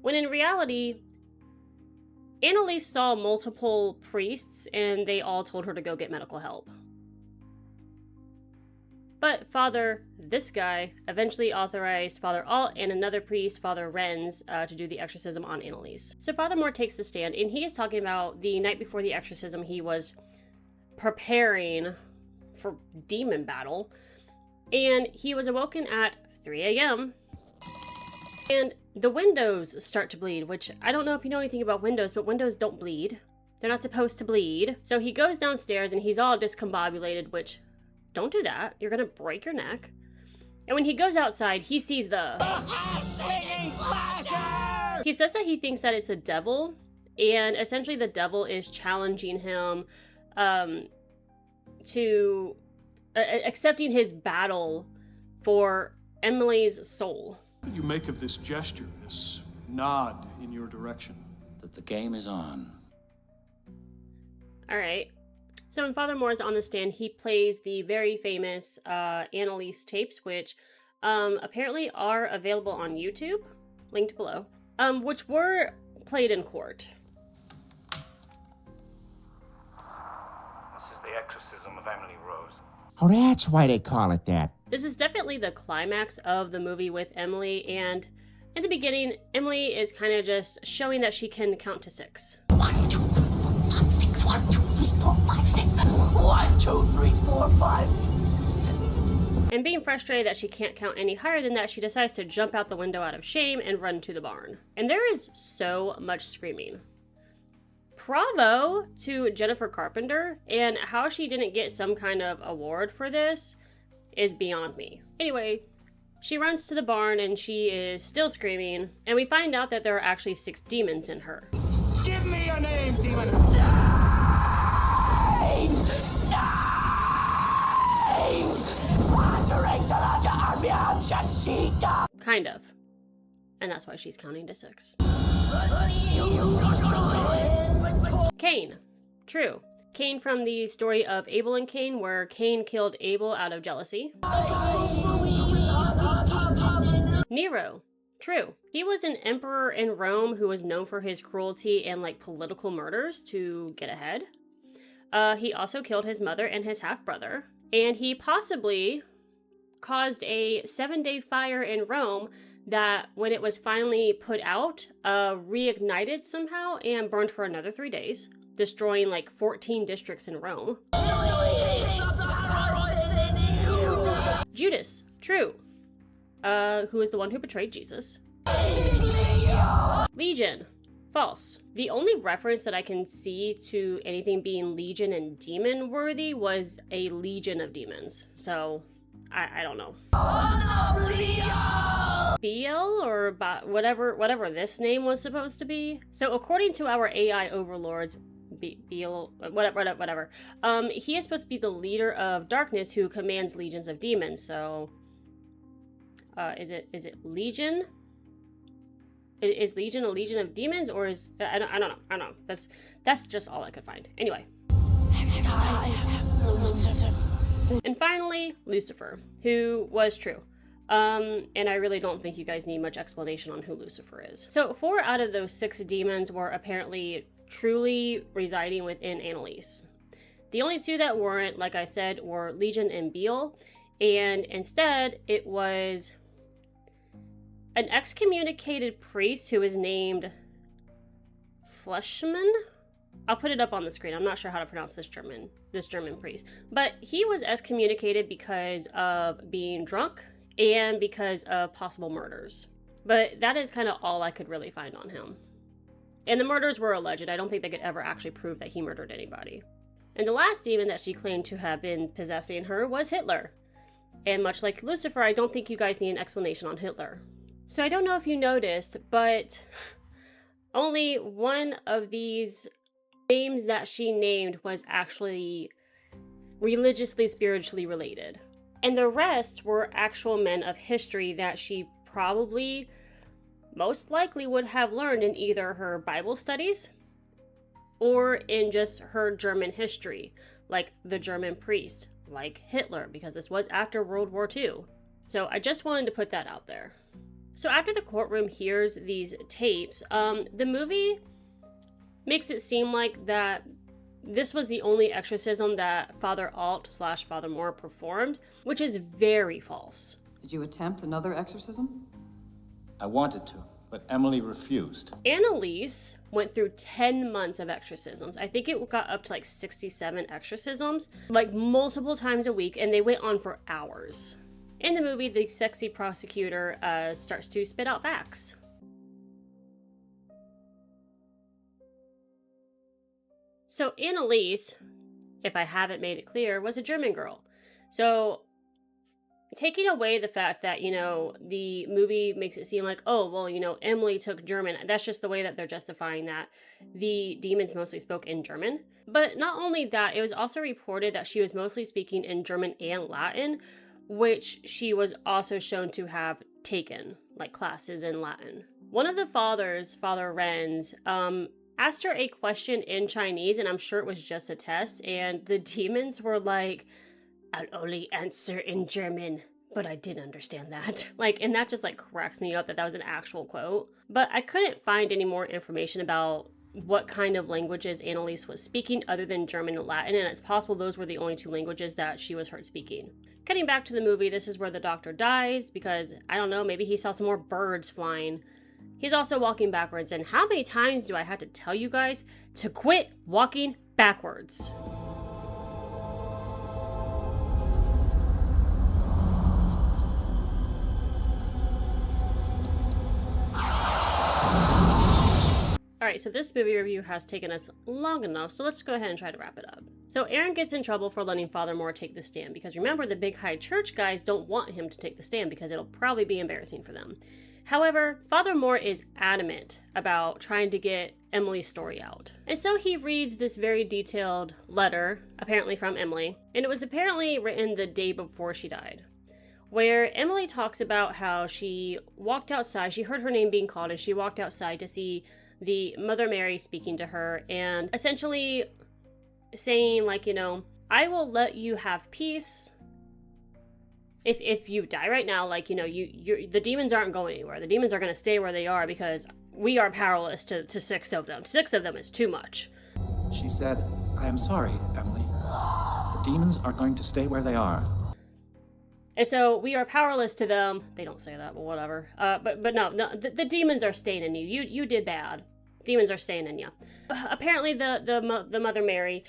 when in reality, Anneliese saw multiple priests, and they all told her to go get medical help. But this guy, eventually authorized Father Alt and another priest, Father Renz, to do the exorcism on Anneliese. So Father Moore takes the stand, and he is talking about the night before the exorcism, he was preparing for demon battle, and he was awoken at 3 a.m., and the windows start to bleed, which I don't know if you know anything about windows, but windows don't bleed. They're not supposed to bleed. So he goes downstairs, and he's all discombobulated, which... don't do that. You're gonna break your neck. And when he goes outside, he sees the singing slasher! He says that he thinks that it's the devil, and essentially the devil is challenging him to accepting his battle for Emily's soul. What do you make of this gesture, this nod in your direction? The But the game is on. Alright. So when Father Moore is on the stand, he plays the very famous Anneliese tapes, which apparently are available on YouTube, linked below, which were played in court. This is the exorcism of Emily Rose. Oh, that's why they call it that. This is definitely the climax of the movie with Emily, and in the beginning, Emily is kind of just showing that she can count to 6. 1, 2, 3, 4, 5, 6. 1, 2, 3, 4, 5, 6. 1, 2, 3, 4, 5, 6. And being frustrated that she can't count any higher than that, she decides to jump out the window out of shame and run to the barn. And there is so much screaming. Bravo to Jennifer Carpenter, and how she didn't get some kind of award for this is beyond me. Anyway, she runs to the barn and she is still screaming, and we find out that there are actually 6 demons in her. Give me your name, demon! Names! Names! Wandering to the army of Shashika! Kind of. And that's why she's counting to 6. Cain. True. Cain from the story of Abel and Cain, where Cain killed Abel out of jealousy. Nero. True. He was an emperor in Rome who was known for his cruelty and political murders to get ahead. He also killed his mother and his half-brother. And he possibly caused a 7-day fire in Rome that, when it was finally put out, reignited somehow and burned for another 3 days, destroying 14 districts in Rome. Judas. True. Who is the one who betrayed Jesus. Legion. False. The only reference that I can see to anything being legion and demon worthy was a legion of demons. So, I don't know. Biel or whatever this name was supposed to be. So according to our AI overlords, Biel, whatever. He is supposed to be the leader of darkness who commands legions of demons. So, is it Legion? Is Legion a legion of demons, or is I don't know. That's just all I could find. Anyway. And finally, Lucifer, who was true. And I really don't think you guys need much explanation on who Lucifer is. So 4 out of those 6 demons were apparently truly residing within Anneliese. The only 2 that weren't, like I said, were Legion and Biel, and instead it was an excommunicated priest who is named Fleischmann. I'll put it up on the screen. I'm not sure how to pronounce this German priest. But he was excommunicated because of being drunk and because of possible murders. But that is kind of all I could really find on him. And the murders were alleged. I don't think they could ever actually prove that he murdered anybody. And the last demon that she claimed to have been possessing her was Hitler. And much like Lucifer, I don't think you guys need an explanation on Hitler. So I don't know if you noticed, but only one of these names that she named was actually religiously, spiritually related. And the rest were actual men of history that she probably, most likely, would have learned in either her Bible studies or in just her German history, like the German priest, like Hitler, because this was after World War II. So I just wanted to put that out there. So after the courtroom hears these tapes, the movie makes it seem like that this was the only exorcism that Father Alt/Father Moore performed, which is very false. Did you attempt another exorcism? I wanted to, but Emily refused. Anneliese went through 10 months of exorcisms. I think it got up to 67 exorcisms, multiple times a week, and they went on for hours. In the movie, the sexy prosecutor starts to spit out facts. So Anneliese, if I haven't made it clear, was a German girl. So taking away the fact that, the movie makes it seem like, oh, well, Emily took German. That's just the way that they're justifying that. The demons mostly spoke in German. But not only that, it was also reported that she was mostly speaking in German and Latin, which she was also shown to have taken, classes in Latin. One of the fathers, Father Renz, asked her a question in Chinese, and I'm sure it was just a test, and the demons were like, "I'll only answer in German," but I didn't understand that. Like, and that just like cracks me up that was an actual quote. But I couldn't find any more information about what kind of languages Anneliese was speaking other than German and Latin, and it's possible those were the only two languages that she was heard speaking. Cutting back to the movie, this is where the doctor dies because, I don't know, maybe he saw some more birds flying. He's also walking backwards, and how many times do I have to tell you guys to quit walking backwards? Alright, so this movie review has taken us long enough, so let's go ahead and try to wrap it up. So Aaron gets in trouble for letting Father Moore take the stand, because remember, the big high church guys don't want him to take the stand because it'll probably be embarrassing for them. However, Father Moore is adamant about trying to get Emily's story out. And so he reads this very detailed letter, apparently from Emily, and it was apparently written the day before she died, where Emily talks about how she walked outside, she heard her name being called, and she walked outside to see the Mother Mary speaking to her and essentially saying, like, you know, I will let you have peace if you die right now. Like, you know, the demons aren't going anywhere. The demons are going to stay where they are because we are powerless to 6 of them. 6 of them is too much. She said, I am sorry, Emily. The demons are going to stay where they are. And so we are powerless to them. They don't say that, but whatever. But no, the demons are staying in you. You did bad. Demons are staying in you. Apparently, the Mother Mary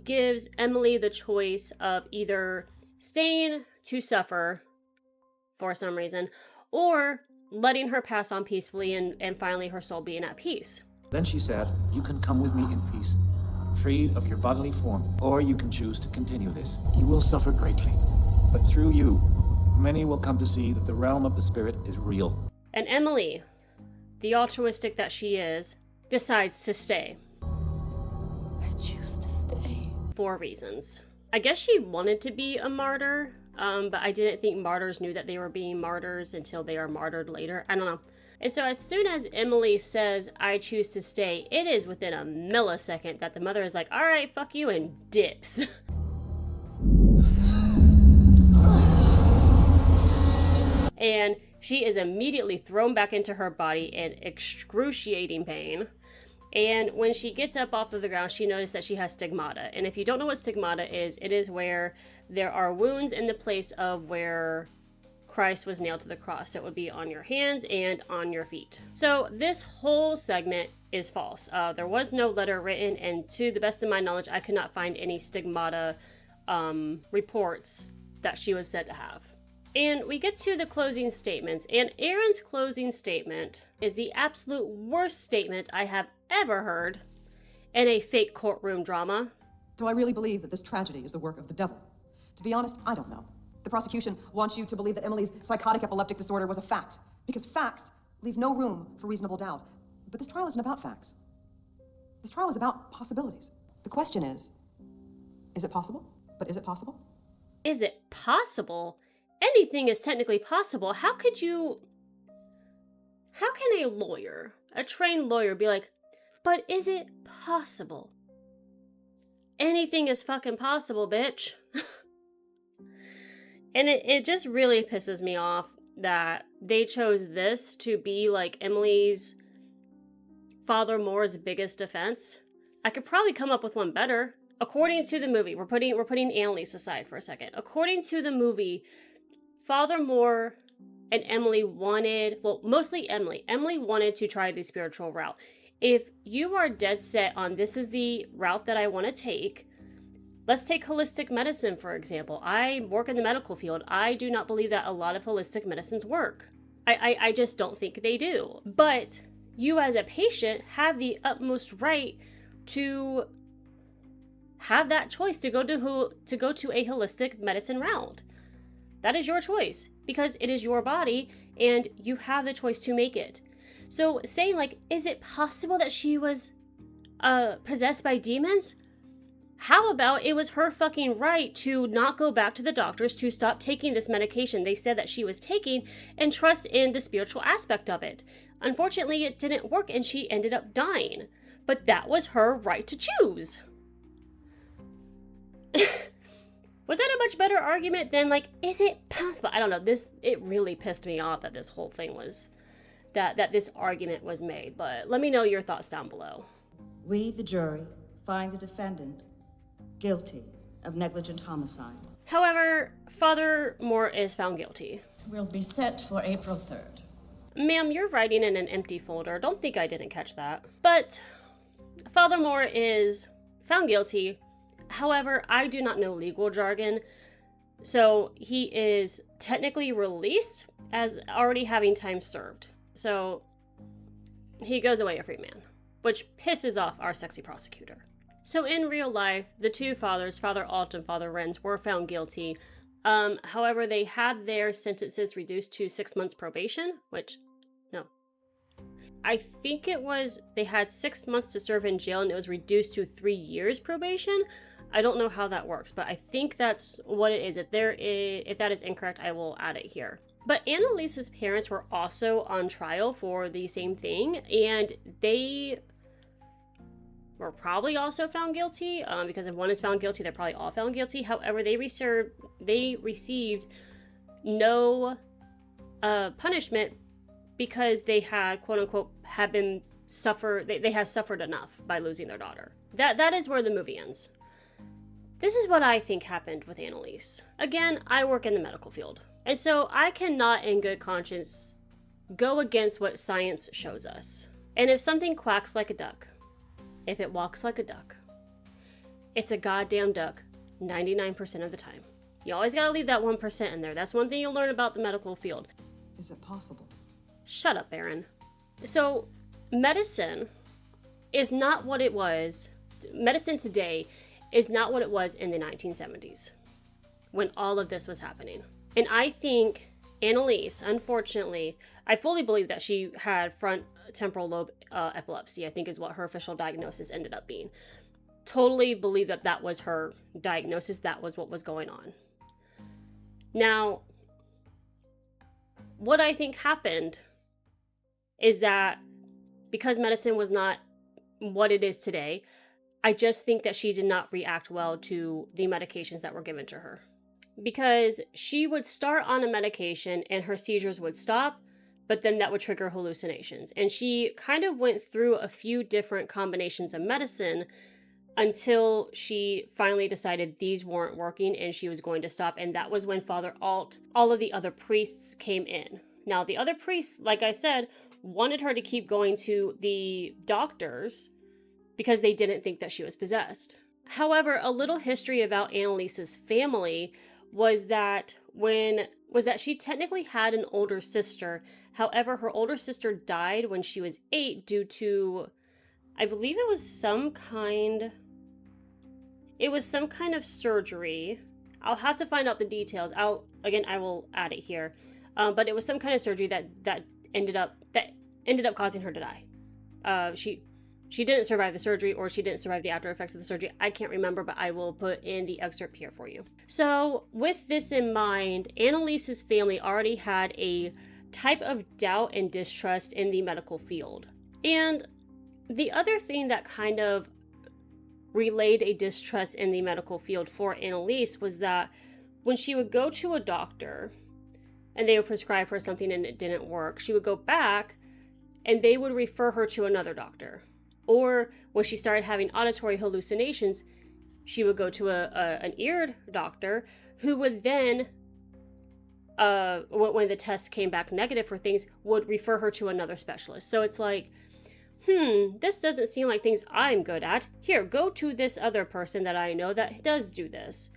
gives Emily the choice of either staying to suffer for some reason, or letting her pass on peacefully and finally her soul being at peace. Then she said, you can come with me in peace, freed of your bodily form, or you can choose to continue this. You will suffer greatly. But through you, many will come to see that the realm of the spirit is real. And Emily, the altruistic that she is, decides to stay. I choose to stay. 4 reasons. I guess she wanted to be a martyr, but I didn't think martyrs knew that they were being martyrs until they are martyred later. I don't know. And so as soon as Emily says, I choose to stay, it is within a millisecond that the mother is like, all right, fuck you, and dips. And she is immediately thrown back into her body in excruciating pain. And when she gets up off of the ground, she noticed that she has stigmata. And if you don't know what stigmata is, it is where there are wounds in the place of where Christ was nailed to the cross. So it would be on your hands and on your feet. So this whole segment is false. There was no letter written, and to the best of my knowledge, I could not find any stigmata reports that she was said to have. And we get to the closing statements, and Aaron's closing statement is the absolute worst statement I have ever heard in a fake courtroom drama. Do I really believe that this tragedy is the work of the devil? To be honest, I don't know. The prosecution wants you to believe that Emily's psychotic epileptic disorder was a fact, because facts leave no room for reasonable doubt. But this trial isn't about facts. This trial is about possibilities. The question is it possible? But is it possible? Is it possible? Anything is technically possible. How can a lawyer, a trained lawyer, be like, but is it possible? Anything is fucking possible, bitch. And it just really pisses me off that they chose this to be like Emily's Father Moore's biggest defense. I could probably come up with one better. According to the movie, we're putting Anneliese aside for a second. According to the movie, Father Moore and Emily wanted, well, mostly Emily wanted to try the spiritual route. If you are dead set on this is the route that I want to take, let's take holistic medicine, for example. I work in the medical field. I do not believe that a lot of holistic medicines work. I just don't think they do. But you as a patient have the utmost right to have that choice to go to a holistic medicine route. That is your choice because it is your body and you have the choice to make it. So saying like, is it possible that she was possessed by demons? How about it was her fucking right to not go back to the doctors to stop taking this medication they said that she was taking and trust in the spiritual aspect of it? Unfortunately, it didn't work and she ended up dying. but that was her right to choose. Was that a much better argument than, like, is it possible? I don't know. It really pissed me off that this whole thing was, that this argument was made. But let me know your thoughts down below. We, the jury, find the defendant guilty of negligent homicide. However, Father Moore is found guilty. Will be set for April 3rd. Ma'am, you're writing in an empty folder. Don't think I didn't catch that. But Father Moore is found guilty. However, I do not know legal jargon, so he is technically released as already having time served. So he goes away a free man, which pisses off our sexy prosecutor. So in real life, the two fathers, Father Alt and Father Renz, were found guilty. However, they had their sentences reduced to 6 months probation, which, no. I think it was, they had 6 months to serve in jail and it was reduced to 3 years probation. I don't know how that works, but I think that's what it is. If that is incorrect, I will add it here. But Anneliese's parents were also on trial for the same thing, and they were probably also found guilty, because if one is found guilty, they're probably all found guilty. However, they received no punishment because they had, quote unquote, they had suffered enough by losing their daughter. That is where the movie ends. This is what I think happened with Anneliese. Again, I work in the medical field, and so I cannot in good conscience go against what science shows us. And if something quacks like a duck, if it walks like a duck, it's a goddamn duck 99% of the time. You always gotta leave that 1% in there. That's one thing you'll learn about the medical field. Is it possible? Shut up, Aaron. So, medicine is not what it was. Medicine today is not what it was in the 1970s when all of this was happening. And I think Anneliese, unfortunately, I fully believe that she had front temporal lobe epilepsy, I think is what her official diagnosis ended up being. Totally believe that that was her diagnosis. That was what was going on. Now, what I think happened is that because medicine was not what it is today, I just think that she did not react well to the medications that were given to her. Because she would start on a medication and her seizures would stop, but then that would trigger hallucinations. And she kind of went through a few different combinations of medicine until she finally decided these weren't working and she was going to stop. And that was when Father Alt, all of the other priests came in. Now, the other priests, like I said, wanted her to keep going to the doctors because they didn't think that she was possessed. However, a little history about Anneliese's family was that she technically had an older sister. However, her older sister died when she was 8 due to, I believe it was some kind of surgery. I'll have to find out the details. I will add it here. But it was some kind of surgery that ended up causing her to die. She didn't survive the surgery, or she didn't survive the after effects of the surgery. I can't remember, but I will put in the excerpt here for you. So with this in mind, Anneliese's family already had a type of doubt and distrust in the medical field. And the other thing that kind of relayed a distrust in the medical field for Anneliese was that when she would go to a doctor and they would prescribe her something and it didn't work, she would go back and they would refer her to another doctor. Or when she started having auditory hallucinations, she would go to an ear doctor who would then, when the tests came back negative for things, would refer her to another specialist. So it's like, this doesn't seem like things I'm good at. Here, go to this other person that I know that does do this.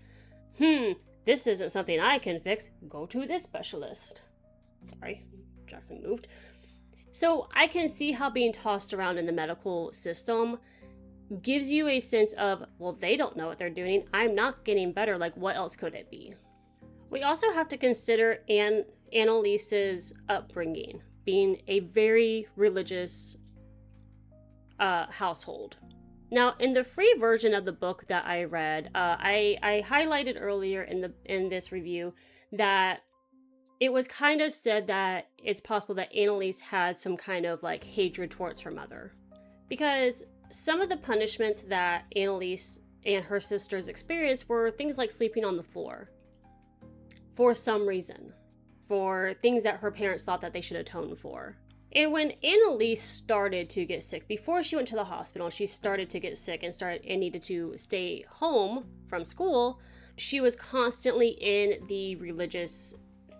This isn't something I can fix. Go to this specialist. Sorry, Jackson moved. So I can see how being tossed around in the medical system gives you a sense of, well, they don't know what they're doing. I'm not getting better. Like, what else could it be? We also have to consider Anneliese's upbringing, being a very religious household. Now, in the free version of the book that I read, I highlighted earlier in this review that it was kind of said that it's possible that Anneliese had some kind of like hatred towards her mother. Because some of the punishments that Anneliese and her sisters experienced were things like sleeping on the floor for some reason, for things that her parents thought that they should atone for. And when Anneliese started to get sick, before she went to the hospital, she started to get sick and needed to stay home from school, she was constantly in the religious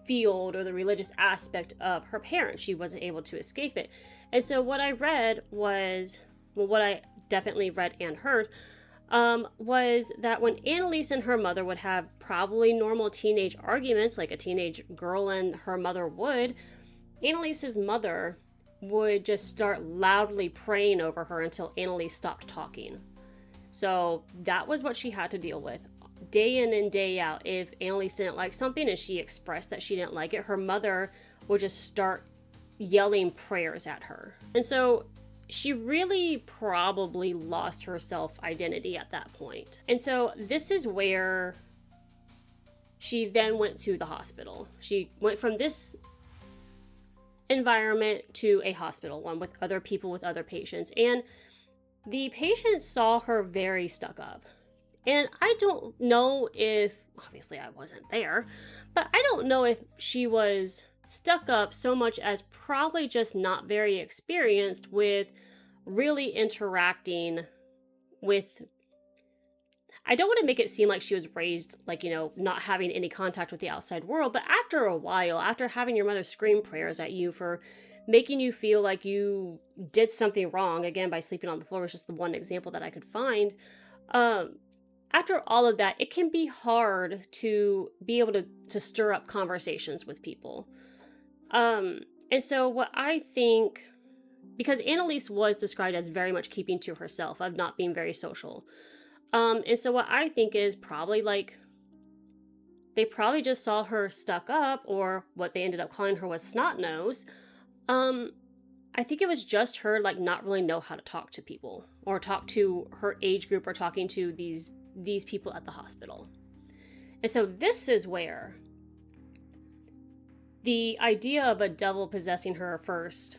field or the religious aspect of her parents. She wasn't able to escape it. And so what I read was, well, what I definitely read and heard, was that when Anneliese and her mother would have probably normal teenage arguments, like a teenage girl and her mother would, Anneliese's mother would just start loudly praying over her until Anneliese stopped talking. So that was what she had to deal with day in and day out. If Anneliese didn't like something and she expressed that she didn't like it, her mother would just start yelling prayers at her. And so she really probably lost her self-identity at that point. And so this is where she then went to the hospital. She went from this environment to a hospital, one with other people, with other patients. And the patients saw her very stuck up. And I don't know if, obviously I wasn't there, but I don't know if she was stuck up so much as probably just not very experienced with really interacting with, I don't want to make it seem like she was raised like, not having any contact with the outside world, but after a while, after having your mother scream prayers at you for making you feel like you did something wrong, again, by sleeping on the floor was just the one example that I could find, after all of that, it can be hard to be able to stir up conversations with people. And so what I think, because Anneliese was described as very much keeping to herself, of not being very social. And so what I think is probably like, they probably just saw her stuck up, or what they ended up calling her was snot nose. I think it was just her like not really know how to talk to people, or talk to her age group, or talking to these people at the hospital. And so this is where the idea of a devil possessing her first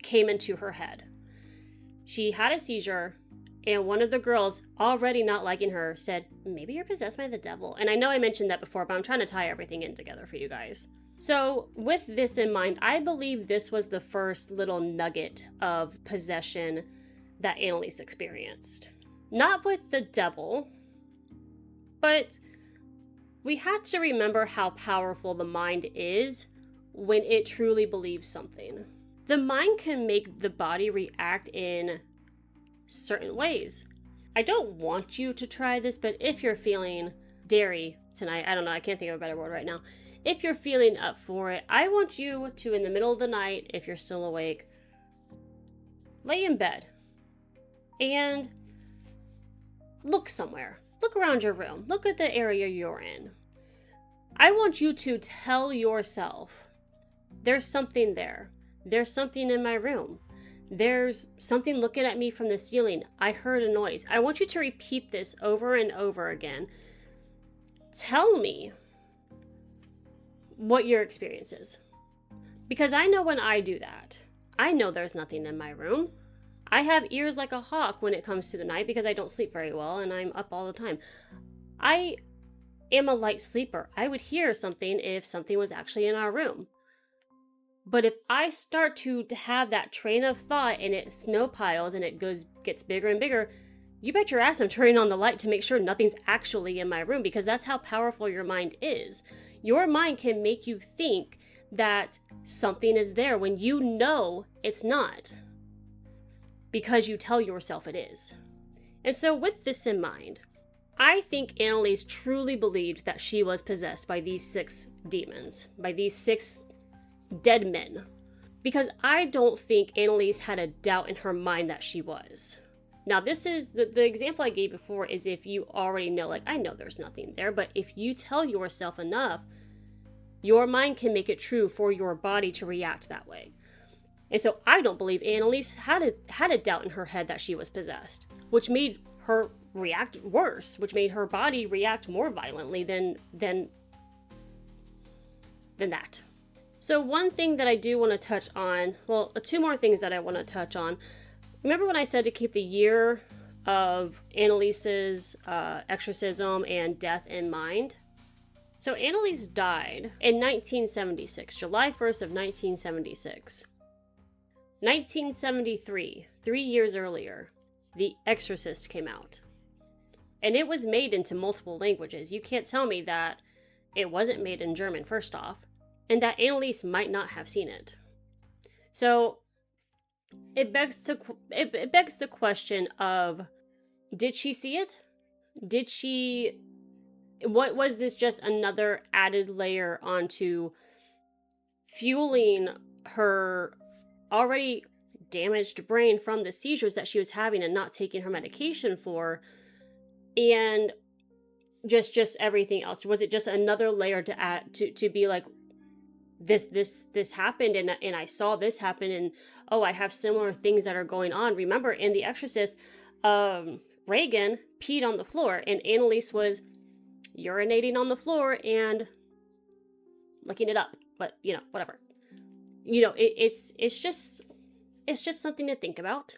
came into her head. She had a seizure, and one of the girls, already not liking her, said, "Maybe you're possessed by the devil." And I know I mentioned that before, but I'm trying to tie everything in together for you guys. So with this in mind, I believe this was the first little nugget of possession that Anneliese experienced. Not with the devil, but we had to remember how powerful the mind is when it truly believes something. The mind can make the body react in certain ways. I don't want you to try this, but if you're feeling dairy tonight, I don't know, I can't think of a better word right now. If you're feeling up for it, I want you to, in the middle of the night, if you're still awake, lay in bed and look somewhere. Look around your room. Look at the area you're in. I want you to tell yourself, there's something there. There's something in my room. There's something looking at me from the ceiling. I heard a noise. I want you to repeat this over and over again. Tell me what your experience is. Because I know when I do that, I know there's nothing in my room. I have ears like a hawk when it comes to the night because I don't sleep very well and I'm up all the time. I am a light sleeper. I would hear something if something was actually in our room. But if I start to have that train of thought and it snowpiles and it gets bigger and bigger, you bet your ass I'm turning on the light to make sure nothing's actually in my room, because that's how powerful your mind is. Your mind can make you think that something is there when you know it's not, because you tell yourself it is. And so with this in mind, I think Anneliese truly believed that she was possessed by these 6 demons, by these 6 dead men, because I don't think Anneliese had a doubt in her mind that she was. Now, this is the example I gave before is if you already know, like, I know there's nothing there, but if you tell yourself enough, your mind can make it true for your body to react that way. And so I don't believe Anneliese had a doubt in her head that she was possessed, which made her react worse, which made her body react more violently than that. So one thing that I do want to touch on, well, 2 more things that I want to touch on. Remember when I said to keep the year of Anneliese's exorcism and death in mind? So Anneliese died in 1976, July 1st of 1976. 1973, 3 years earlier, The Exorcist came out. And it was made into multiple languages. You can't tell me that it wasn't made in German, first off, and that Anneliese might not have seen it. So it begs the question of, did she see it? What was this, just another added layer onto fueling her already damaged brain from the seizures that she was having and not taking her medication for, and just everything else? Was it just another layer to add to be like, this happened and I saw this happen, and oh, I have similar things that are going on. Remember in The Exorcist, Reagan peed on the floor and Anneliese was urinating on the floor and licking it up, but whatever. It's just something to think about.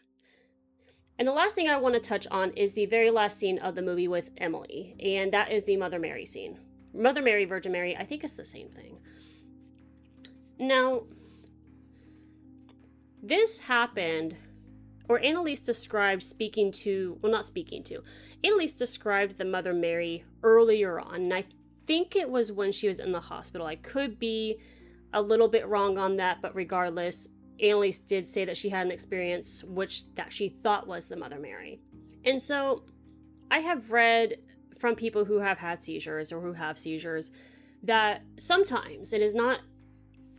And the last thing I want to touch on is the very last scene of the movie with Emily, and that is the Mother Mary scene. Mother Mary, Virgin Mary, I think it's the same thing. Now, this happened, or Anneliese described Anneliese described the Mother Mary earlier on, and I think it was when she was in the hospital. I could be a little bit wrong on that, but regardless, Anneliese did say that she had an experience that she thought was the Mother Mary. And so I have read from people who have had seizures or who have seizures that sometimes, it is not,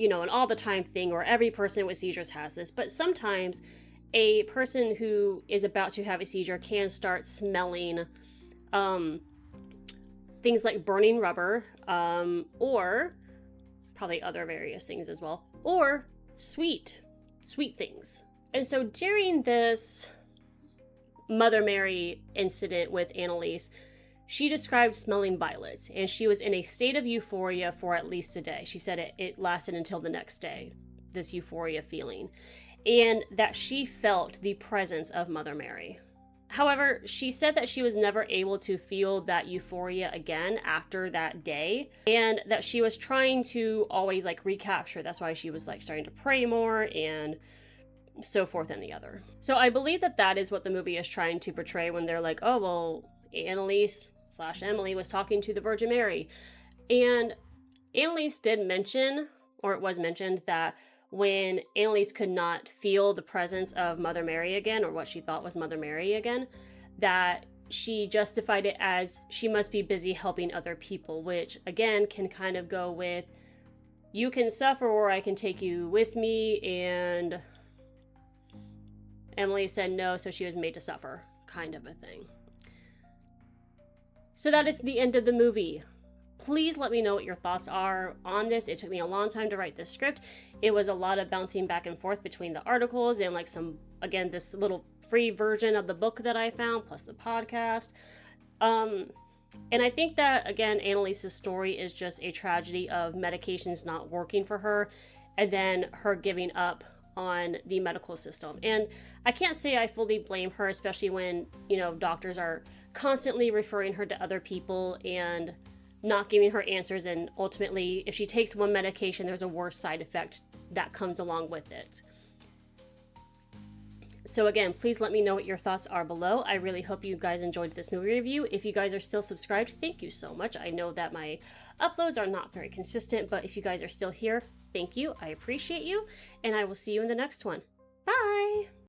an all the time thing, or every person with seizures has this, but sometimes a person who is about to have a seizure can start smelling things like burning rubber, or probably other various things as well, or sweet things. And so during this Mother Mary incident with Anneliese, she described smelling violets, and she was in a state of euphoria for at least a day. She said it lasted until the next day, this euphoria feeling, and that she felt the presence of Mother Mary. However, she said that she was never able to feel that euphoria again after that day, and that she was trying to always recapture. That's why she was starting to pray more and so forth and the other. So I believe that is what the movie is trying to portray when they're like, oh, well, Anneliese/Emily was talking to the Virgin Mary. And Anneliese did mention, or it was mentioned, that when Anneliese could not feel the presence of Mother Mary again, or what she thought was Mother Mary again, that she justified it as she must be busy helping other people, which again can kind of go with, you can suffer or I can take you with me, and Emily said no, so she was made to suffer, kind of a thing. So that is the end of the movie. Please let me know what your thoughts are on this. It took me a long time to write this script. It was a lot of bouncing back and forth between the articles and this little free version of the book that I found, plus the podcast. And I think that, again, Anneliese's story is just a tragedy of medications not working for her, and then her giving up on the medical system. And I can't say I fully blame her, especially when, doctors are constantly referring her to other people and not giving her answers, and ultimately, if she takes one medication, there's a worse side effect that comes along with it. So again, please let me know what your thoughts are below. I really hope you guys enjoyed this movie review. If you guys are still subscribed, thank you so much. I know that my uploads are not very consistent, but if you guys are still here, thank you. I appreciate you, and I will see you in the next one. Bye!